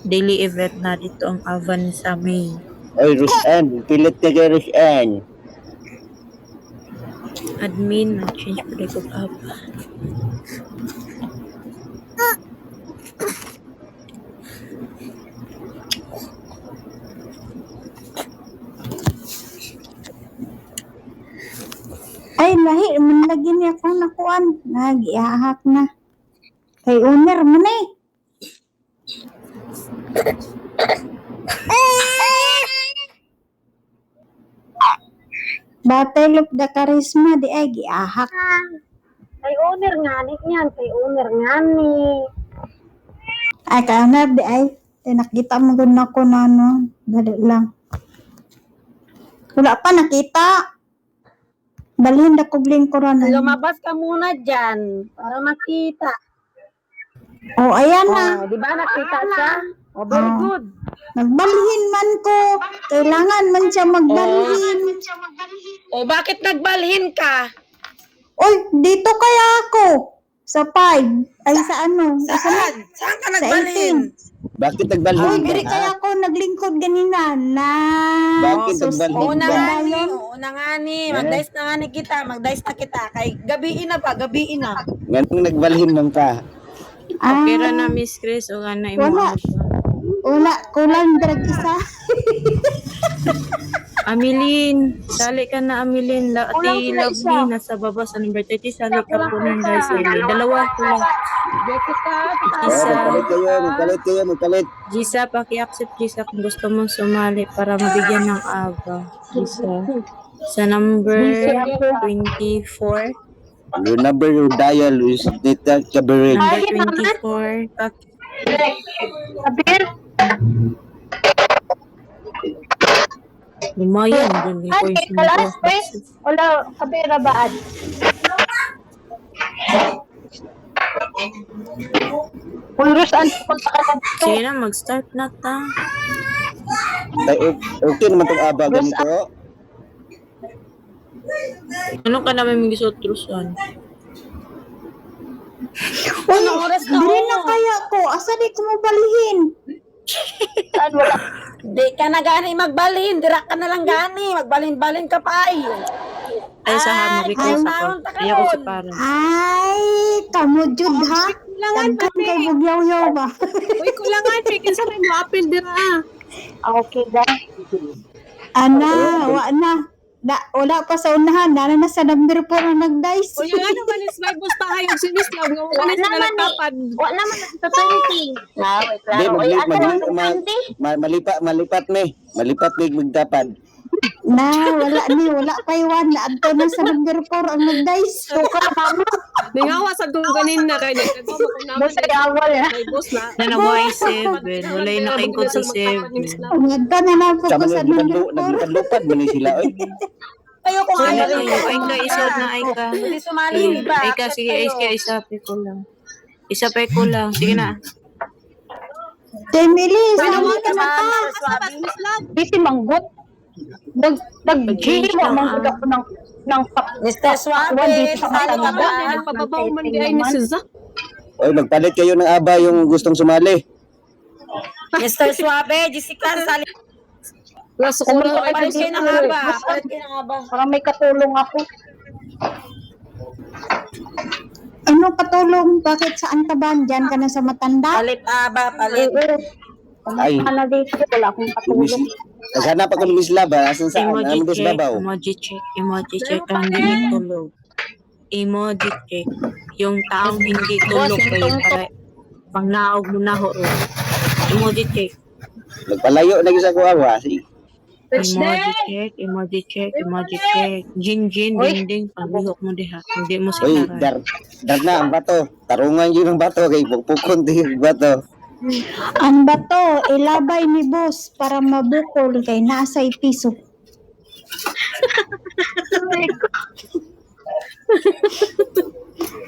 daily event na dito ang Avan sa May. Oy, Roseanne, pilit ka kay Roseanne. Admin, na-change pa rin ko aba. Ay, lahi. Manlagi niya akong nakuan. Nag-iahak na. Kay owner mo na eh. Battle of the Charisma, di ay giahak. Kay owner nga ni yan. Kay owner nga ni. Ay, kaya na, di ay. Nakita mo gud na ko na ano. Dali lang. Wala pa nakita. Balhin na kog lingkuran. Lumabas ka muna dyan para makita. Oh, ayan na. Di ba nakita siya? Oh, very Oh. good. Nagbalhin man ko. Kailangan man siya magbalhin. O bakit nagbalhin ka? Oy, dito kaya ako. Sa 5. Ay, sa ano? Saan? Saan ka Sa nagbalhin? 18. Bakit Oy, nagbalhin diri ka? kaya ako naglingkod ganina na. Bakit sus- nagbalhin Una ka? nga ni, una nga ni. Mag-dice na nga ni kita, mag-dice na kita. Kay gabiin na pa, gabiin na. Ganun nagbalhin man ka. Ah, Okay ra na, Miss Chris, o nga na imo Wala. aba. wala, kulang drag isa. Amilin, sali ka na Amilin. Ate Lovely, nasa baba sa number 30. Sali ka po ng guys. Dalawa ko lang. Isa. Magpalit. Gisa, paki-accept Gisa kung gusto mong sumali para mabigyan ng aba. Gisa. Sa number 24. Your number you dial is Nita Cabaret. Number 24. Lumayan dun yung points mo. Wala, kabira baad. Kung saan punta ka na Sige na, mag-start na ta. Okay naman itong aba ganito. Ano ka naman yung gisotrusan? Anong oras na? Dili na kaya ko. Asa di ko mabalihin? saan wala. Di ka na gani magbalin. Dira ka na lang gani. Magbalin-balin ka pa ay. Ay, sa hamari ko sa ko. Ayaw ko sa parang. Ay, kamo jud ha. Dagkan kay bugyaw-yaw ba? Uy, kulangan. Chicken sa rin mo apil dira. Okay, guys. Ana, wa na. Wala pa sa unahan. Nana na sa number 4 na nag-dice. O yung ano man is may busta hayag si Miss Love. Nga wala na nagtapad. Wala naman sa 20. Ah, wait lang. Di, Uy, ano lang sa 20? malipat may magtapad. Na, wala pa iwan. Naadto na sa number 4 ang nag-dice. Suka, mama. Ningawa sa ganin na kayo. Nagkagawa ko namin. Musa awal ya. May boss na. Na mo ay 7. Wala yung nakaingkod sa 7. Ang nagta na lang po Sama sa nyo, number 4. nagpadlupad man sila. Oy. Kayo kung ano Ano rin. kayo? Ay ka, isod na ay ka. Hindi sumali, di ba? Ay ka, sige, ay ka, isapay ko lang. Isapay ko lang. Sige na. Emily, Ano saan mo ka na ta? Miss Love? Busy manggut. Nag-gili mo manggut ako ng Mr. Suave, dito sa sali ka Canada. ba? Nagpababaw man di ay ni si Zack. Oy, magpalit kayo ng aba yung gustong sumali. Mr. Suave, Jessica, sali. Nasa kulang ay palit kayo ng haba. Palit kayo ng haba. Para may katulong ako. Ano katulong? Bakit saan ka ba? Diyan ka na sa matanda? Palit haba, palit. Ay, Ano dito? Wala akong katulong. naghanap ako ng Miss Lava. Asan saan? Emoji Ano gusto check. babaw? Emoji check. Ang hindi tulog. Emoji check. Yung taong hindi tulog kayo para pang naog mo na ho. Emoji check. Nagpalayo na yung sa kuwawa. Sige. Emoji check. Emoji check. Emoji check. Jin, ding, paglihok mo diha. Hindi mo Uy, sinaran. dar na ang bato. Tarungan yun ang bato. Kay pukpukon din yung bato. Ang bato, ilabay ni boss para mabukol kay nasa piso.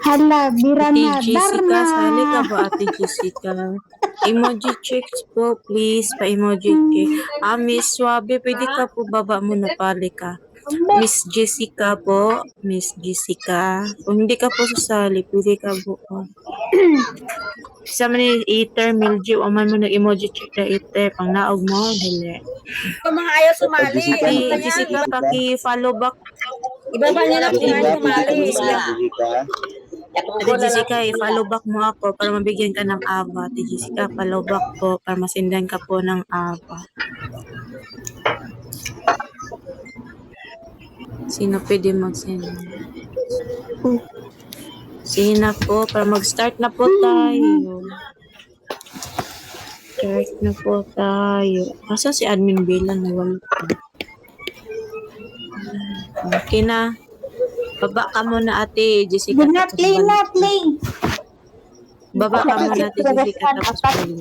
Hala, bira Ate na, Jessica, darna. sali ka ba Ate Jessica? Emoji checks po, please. Pa-emoji check. Miss Suave, pwede ka po baba mo na pali ka. Miss Jessica po. Miss Jessica. Kung hindi ka po sasali, pwede ka po. Sa man Eater, Milji, o man mo nag-emoji check na Eater. Pang naog mo, dili. Kung mga ayaw sumali. Jessica, Ate Jessica, paki-follow back. Ibaba niyo na kung ayaw sumali. Jessica. Ate Jessica, i-follow back mo ako para mabigyan ka ng aba. Ate Jessica, follow back po para masindan ka po ng aba. Sino pwede mag-send? Sige na po, para mag-start na po tayo. Start na po tayo. Asa si Admin Bilan? Nawala po. Okay na. Baba ka muna Ate Jessica. Good na, tapos play balik. na, play. Baba ka muna Ate Jessica tapos balik.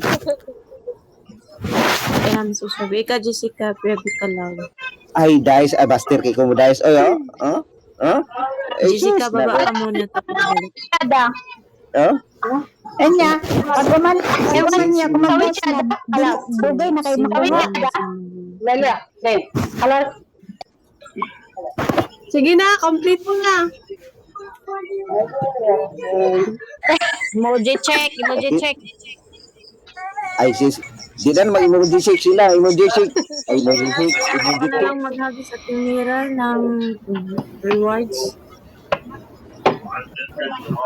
Kaya namin susabi. Ika Jessica, pwede ka lang. Ay, dice. Ay, Buster, kay ko mo dice. Oy, oh? Jessica, baba ka muna tapos balik. Kada. Oh? Anya, pag ewan niya kung mag-boss na, bugay na kayo makawa. Lala. Okay. Alas. Sige na, complete mo na. Emoji check, emoji check. Ay, sis. Di na mag-emoji shake sila. Emoji shake. Ay, emoji shake. Emoji Ito shake. lang maghagi sa tinira ng rewards.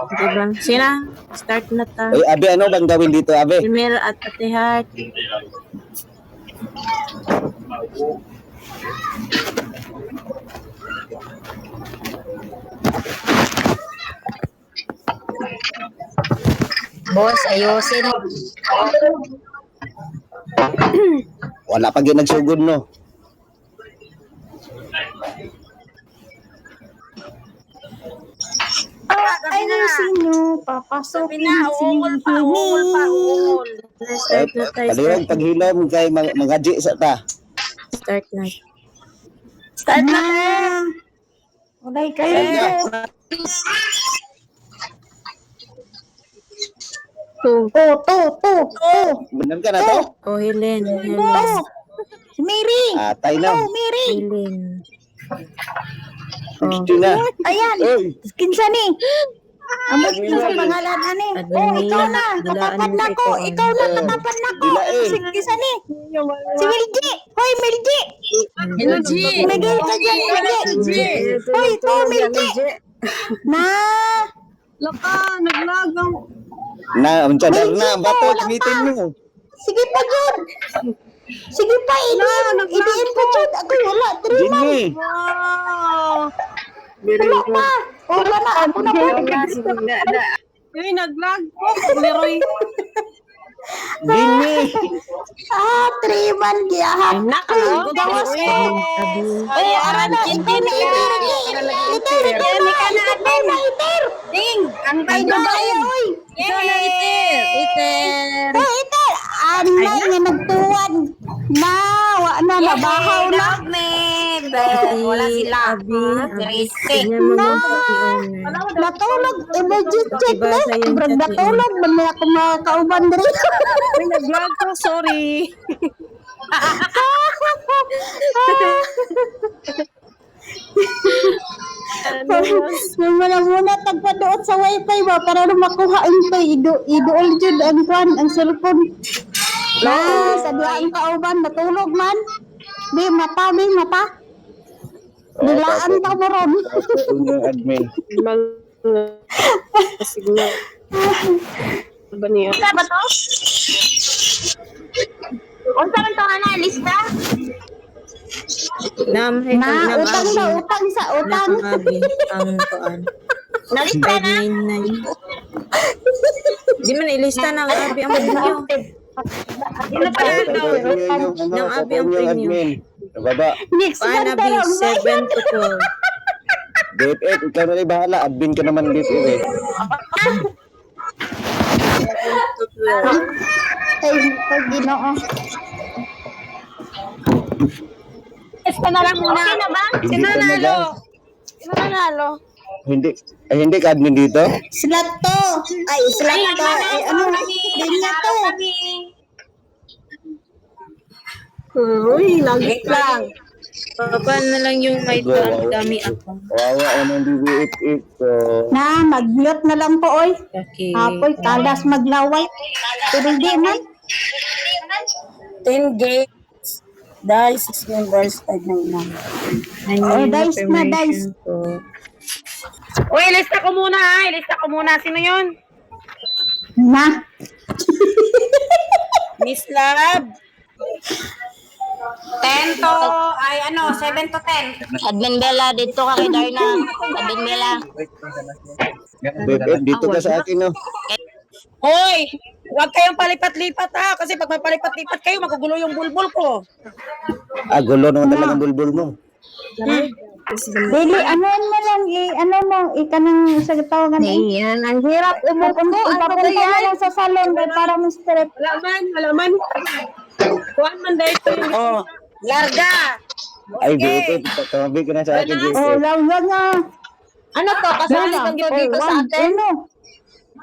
Diba? Sina, start na ta. Ay, Abe, ano bang gawin dito, Abe? Primera at Ate Heart. Boss, ayusin. Wala pa gyud nagsugod no. Ayusin nyo, papasok Sabi na, uungol pa, uungol. Start na tayo. Paliwag paghilom kay mangaji sa ta. Start na. Start na. Ulay kayo. Bener ka na to? Oh, Helen. Si Mary. Atay na. Helen. Gusto na. Ayan. Oy, Kinsa ni? Amo kinsa pangalan ani? Oh, ikaw na. Katapat na ko. Ikaw na katapat na ko. Dilain. Si kinsa ni? Si Milji. Hoy, Milji. Milji. Tumigil ka dyan, Milji. Hoy, ito, Milji. Na. na unsa dar na bato gamitin mo. Sige pa dyan. Sige pa, idiin po dyan. Ako wala. Trima. Dini. Wala pa. Wala na. Ako na po. Uy, nag-vlog po. Leroy. Dini. Triman giyahan. Nakalago Gawas ko. Ay, aran, Ikaw na iter. Iter. Jeremy ka na, Ikaw na iter. Ding, ang Ay, babae, oy. Ikaw na, Iter. Iter. Oh, iter. Anay nga nagtuwan. Na, wa na, nabahaw na. Wala sila. Tignan mo mo si owner. Natulog. Emergency check na. Ibasa yung Brad chat ni natulog. Banda ako makauban diri. Uy, nag-vlog ko, sorry. Muna tagpaduot sa wifi ba para na makuha ito. Iduol jud ang kwan, ang cellphone. Sa diang kauban natulog man. Bi mata. Dilaan pa mo ron. Yung admin. Siguro. Ba niya? Sa ba to? Unsa man to ana lista? Utang sa utang. Nakabi ang kuan. Nalista na. 599. Di man ilista ng abi ang video. Ng abi ang premium. Baba. Next Kuan month abi tarong 7 to 12. DFF, ikaw na rin bahala. Admin ka naman DFF eh. Ay, pag ginoo. Esta na lang muna. Okay na ba? Hindi ka na lang. Sino nanalo? Hindi ka admin dito? Slot to. Ay, slot to. Ay, ano? Linya to. Uy, lagi lang. Paano na lang yung may dami ako. Wawa ang DFF ko. Na, mag-mute na lang po, oy. Okay. Apoy, kalas maglaway. Pero di man. 10 games. Dahil 6 members. Ay, nang. Dice na, dice. Uy, ilista ko muna ha. Ilista ko muna. Sino yun? Na. Miss Lab. 10 to, ay ano, 7 to 10. Admin Bella, dito ka kay Darna. Admin Bella. DFF, dito ka sa akin no. Hoy, huwag kayong palipat-lipat ha. Kasi pag may palipat-lipat kayo, magugulo yung bulbul ko. Gulo naman talaga ang bulbul mo. Dili, ano mo lang, ikanang sa tawagan. Ayan, ang hirap. Ipapunta mo lang sa salon para mo straight. Halaman. Kuhan man dahil ito yung... Oh, larga. Ay, DFF, tatawabi ka na sa akin Oh, DFF. lang nga. Ano to? Kasali kang dito sa atin? Ano?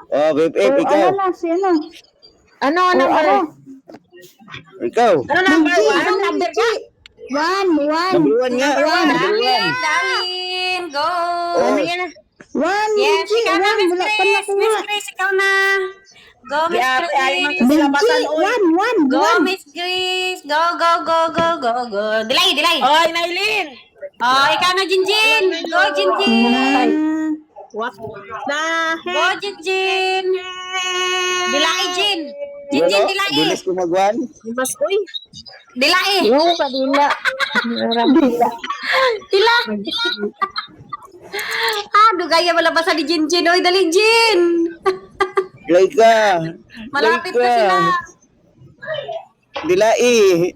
Oh, DFF, ikaw. Ano na, sino? Ano Ano? Ikaw. Ano number 1? Anong number ka? Number 1 nga. Number 1. Darlene, go! Oh. One, Yes, Minji, ikaw na, one, Miss wala pa Grace. nakuha. Miss Grace, ikaw na. Go, Miss Grace. Minji, one. Go, Miss Grace. Go. Delay. Oy, Nailin. Oh, ikaw na, Jinjin. Go, Jinjin. What the Go, Jinjin. Delay, Jin. Jinjin, Ano? dilai. Bilis ko magwan. Mas uy. Dilai. Yung kadila. Dila. Dugaya malabasa ni Jinjin. Oy, dali, Jin. Laika. Malapit na Laika. sila. Dilai.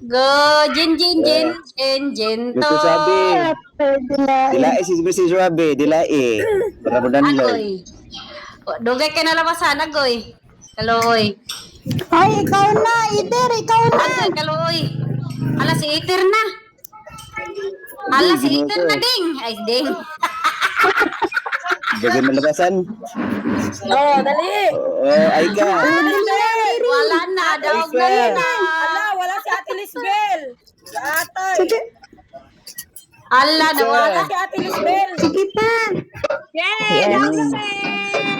Go, Jin, Jin, Jin. Jin, Jin, to. Gusto sabi. Dilai si Mrs. Rabi. Dilai. Para mo download. Agoy. Dugay ka na labasan, agoy. Kaloy. Ay, ikaw na, Iter, ikaw na. Agoy, kaloy. Ala, si Iter na. Ala, si Iter na, ding. Ay, ding. Bagay malabasan. Oh, dali. Oh, ay ka. Wala na, daog na Ay, yun na. Ala, wala si Ate Lisbel. Si Atay. Ala, nawala. Si Ate Lisbel. Yay!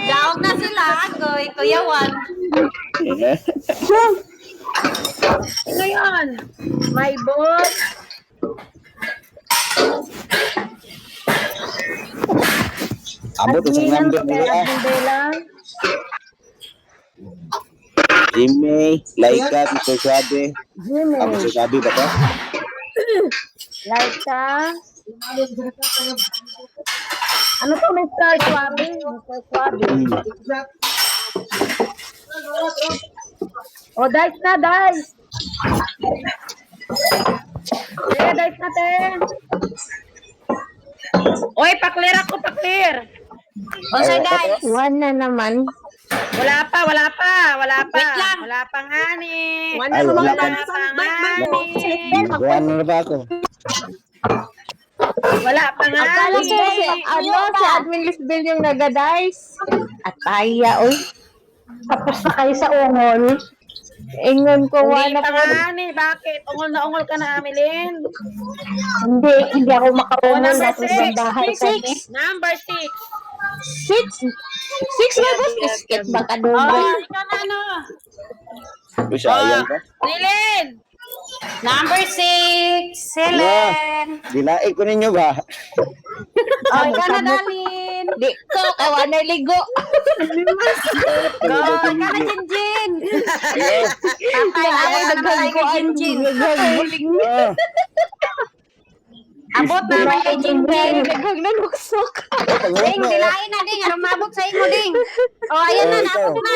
Daog na sila, agoy. Kuya Juan. Ano yan? My boss. Abot sa number nila. Jimmy, Laika, Mr. Sabi. Mr. Sabi ba to? Laika. Ano to, Mr. Swabe? Mr. Swabe. O, dice na, dice. Dice natin. Oy, paklir ako, paklir. O, sa guys. One na naman. Wala pa. Wait lang. Wala pa nga ni. Ay, wala pa. Nagawa na ba ako? Wala pa nga Akala ni. ko si Admin Lisbel yung nagadice. Ataya, oy. Tapos na kayo sa ungol. Ingon ko, Hindi wala pa ko. nga ni. Bakit? Ungol na ungol ka na, Amelin. Hindi ako makaungol. number Nasa six. isang bahay kami. Number 6. Six na ba? Biscuit baka doon. Ikaw na ano? Uy, sayang ka. Nilin! Number 6, Helen. Dilai ko ninyo ba? O, ikaw na, Dalin. Di ko, kawa na ligo. Go, ikaw na, Jinjin. Ay, Ay, namatay kay Jinjin. Ah, Abot na naman kay Jinjin. Daghang nanuksok. Ding, dilain na, Ding. Anong mabot sa imo, Ding? O, ayan na, naabot na.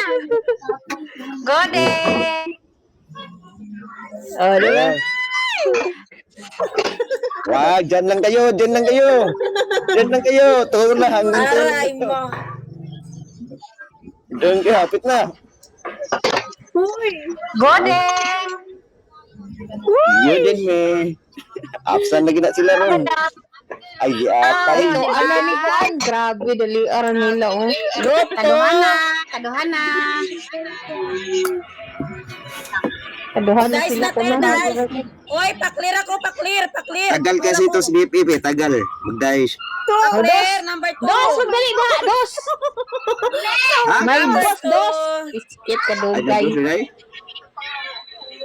Go, Ding. Oh, di ba? Wag, dyan lang kayo, dyan lang kayo. Dyan lang kayo, tulo na hanggang Aray mo. Dyan kayo, hapit na. Go, Ding. Yun din, may. Absent lagi na sila ron. Ay, di atay. Ito, ano ni Juan? Grabe, dali aran nila, oh. Kaduhan na, kaduhan na. Kaduhan na Dice sila natin, ko dice. Oy, paklir ako, paklir. Tagal kasi ito si DPP, tagal. Mag-dice. Paklir, number 2. Dos, magdali ba? Dos! Ha? May Number dos, dos! Biscuit ka doon, Ay, guys. nandun sila eh.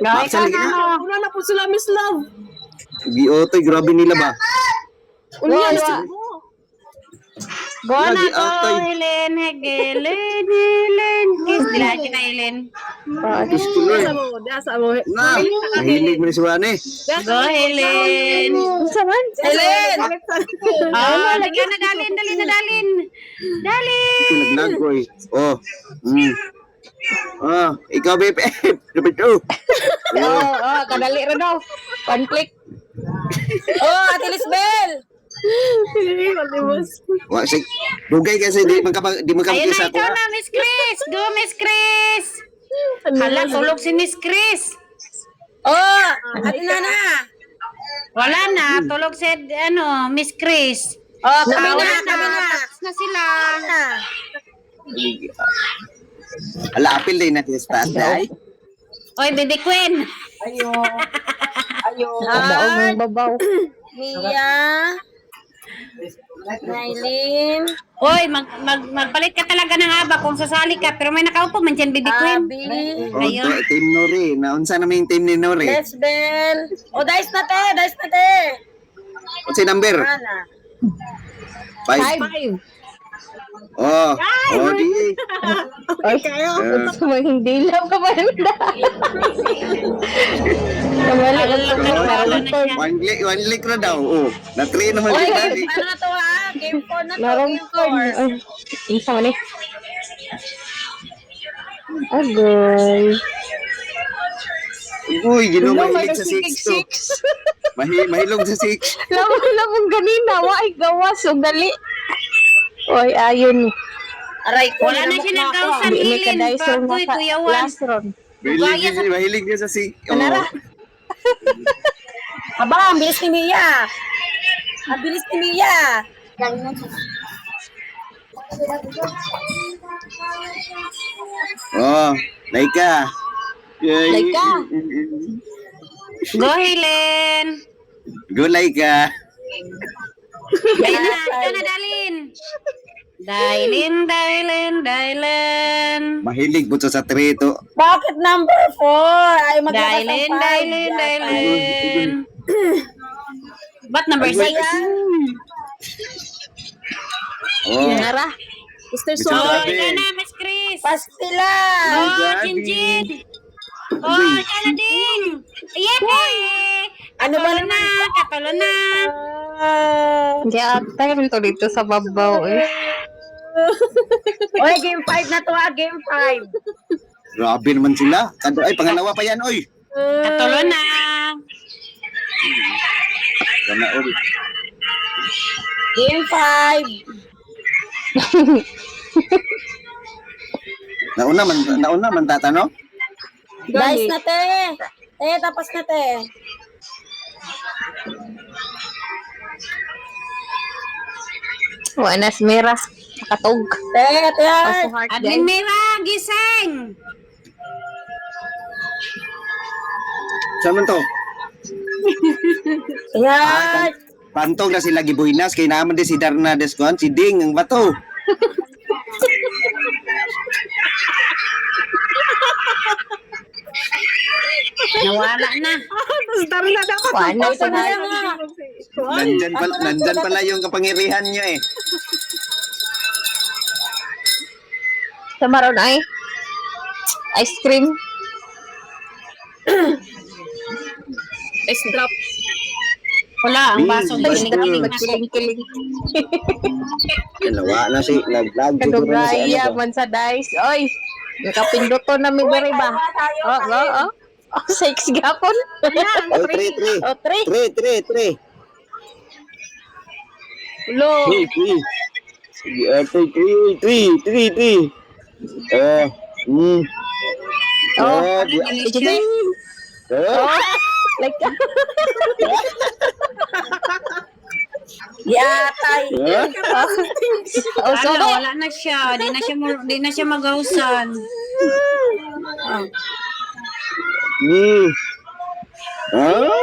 Go, ikaw lagi na, na. no. Una na po sila, Miss Love. Biotoy, grabe nila ba? Wala. Go na, Lagi go, atay. Helen. Helen. Kiss, dilain kita, Helen. Istuloy. Na, mahilig mo ni Suwane. Go, Helen. Saman? Helen! Oh, lagyan na, Dalin. Dali na, Dalin. Dalin. Ito naglag ko eh. Oh. Ikaw BPF. Number 2. Oo, kadali rin daw. One click. Oh, Ate Lisbel! Wa sig dugay kasi di Ayun na, magkapagkisa ko. ikaw na, Miss Chris. Go, Miss Chris. Hala, tulog si Miss Chris. Oh, Ate Nana! Wala na, tulog si, Miss Chris. Oh, kami Wala na, kami na. Tapos na sila. Ala apil din natin sa taas ay. Oy, Baby Queen. Daog ng babaw. Mia. Nailin. Oy, magpalit ka talaga ng haba kung sasali ka. Pero may nakaupo man dyan, Baby Queen. Abby. Ayun. Team Nori. Naunsa na may team ni Nori. Lesbel. Oh, dice na te, dice na te. Unsa number? Ana. 5. Oh, oh, di. Ay, may hindi lang pa ba yun na? Kamali lang po One lick na daw. Oh, na-3 naman Oy, kita. ano na to ha? Game 4 na to, Narong game po. 4. Ay, isa man eh. Agoy. Uy, ginawa Hello, mahilig sa 6 to. Mahilog sa 6. Lamang ganina, wai gawas o dali. Oy, ayun. Aray ko, Wala na siya nagkausan May hilin. kadaiso na Bagoy, sa kuyawan. last round. Mahilig niya sa 6. Oh. Aba, ang bilis ni Mia. Ang bilis ni Mia. Oh, Laika. Yay. Laika. Go, Helen. Go, Laika. Ayun na, ito na, Dalin. Dailin. Mahilig po sa 3 to. Bakit number 4? Ay, maglabas ng 5. Dailin. Ba't number 6? Oh, Nara. Mr. Mr. So, Oh, Gabi. ito na, Miss Chris. Pastila. Oh, Gabi. Jinjin. Oh, ito na ding. Yay! Ano ba Katalo na. Kaya tayo rin to dito sa babaw eh. Oy, game 5 na to ha, game 5. Grabe naman sila. Ay, pangalawa pa yan, oy. Katalo na. Sana, oy. Game 5. Nauna man tatano? Guys na te. Tapos na te. Wanas mera. Katog. Te. Admin Mira, gising. Saan man to? Yan. Pantog na sila gibuhinas. Kaya naman din si Darna Descuan. Si Ding, ang bato. Nawala na. Wanas Ito na na. yan ha. Nandyan pala yung kapangyarihan nyo eh. Sa maron ay. Ice cream. ice drop. Wala, ang baso Bing, na bing. Kiling-kiling. Nawa na si nag-vlog. Kadugaya man sa dice. Oy. Nakapinduto na mi diri ba? Oh. Oh, 6 gapon. Oh, 3. Oh, 3. 3. Lo. 3. Sige, 3. Oh, delicious. Oh, like Yatay. oh, so Wala na siya. Di na siya magahusan.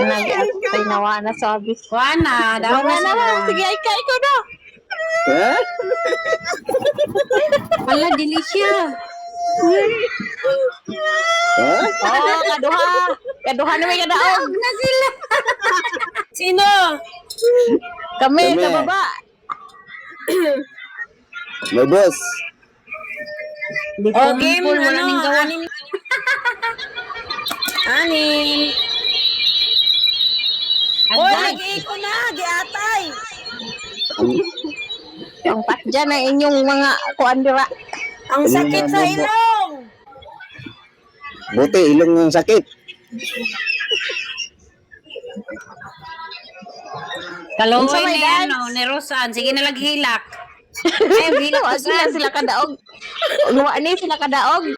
nag-atay nawa na sabi. Wala, daw Wala na na. siya. Sige, ay kay ko na. Wala, delicious. Oh, kaduha na may kadaog. Na sila. Sino? Kami Kami. sa baba. My boss. Oh, game Wala ano? ning gawa. Anim. Oy, nag-iiko na. Giatay. Ang patja ng inyong mga kuandira. Ang sakit sa ilong. Buti, ilong ng sakit. Kaluoy Unsa may ni dance? ni Rosan. Sige na hilak. Ay, hilak Wa ko sila kadaog. Wa ni sila kadaog.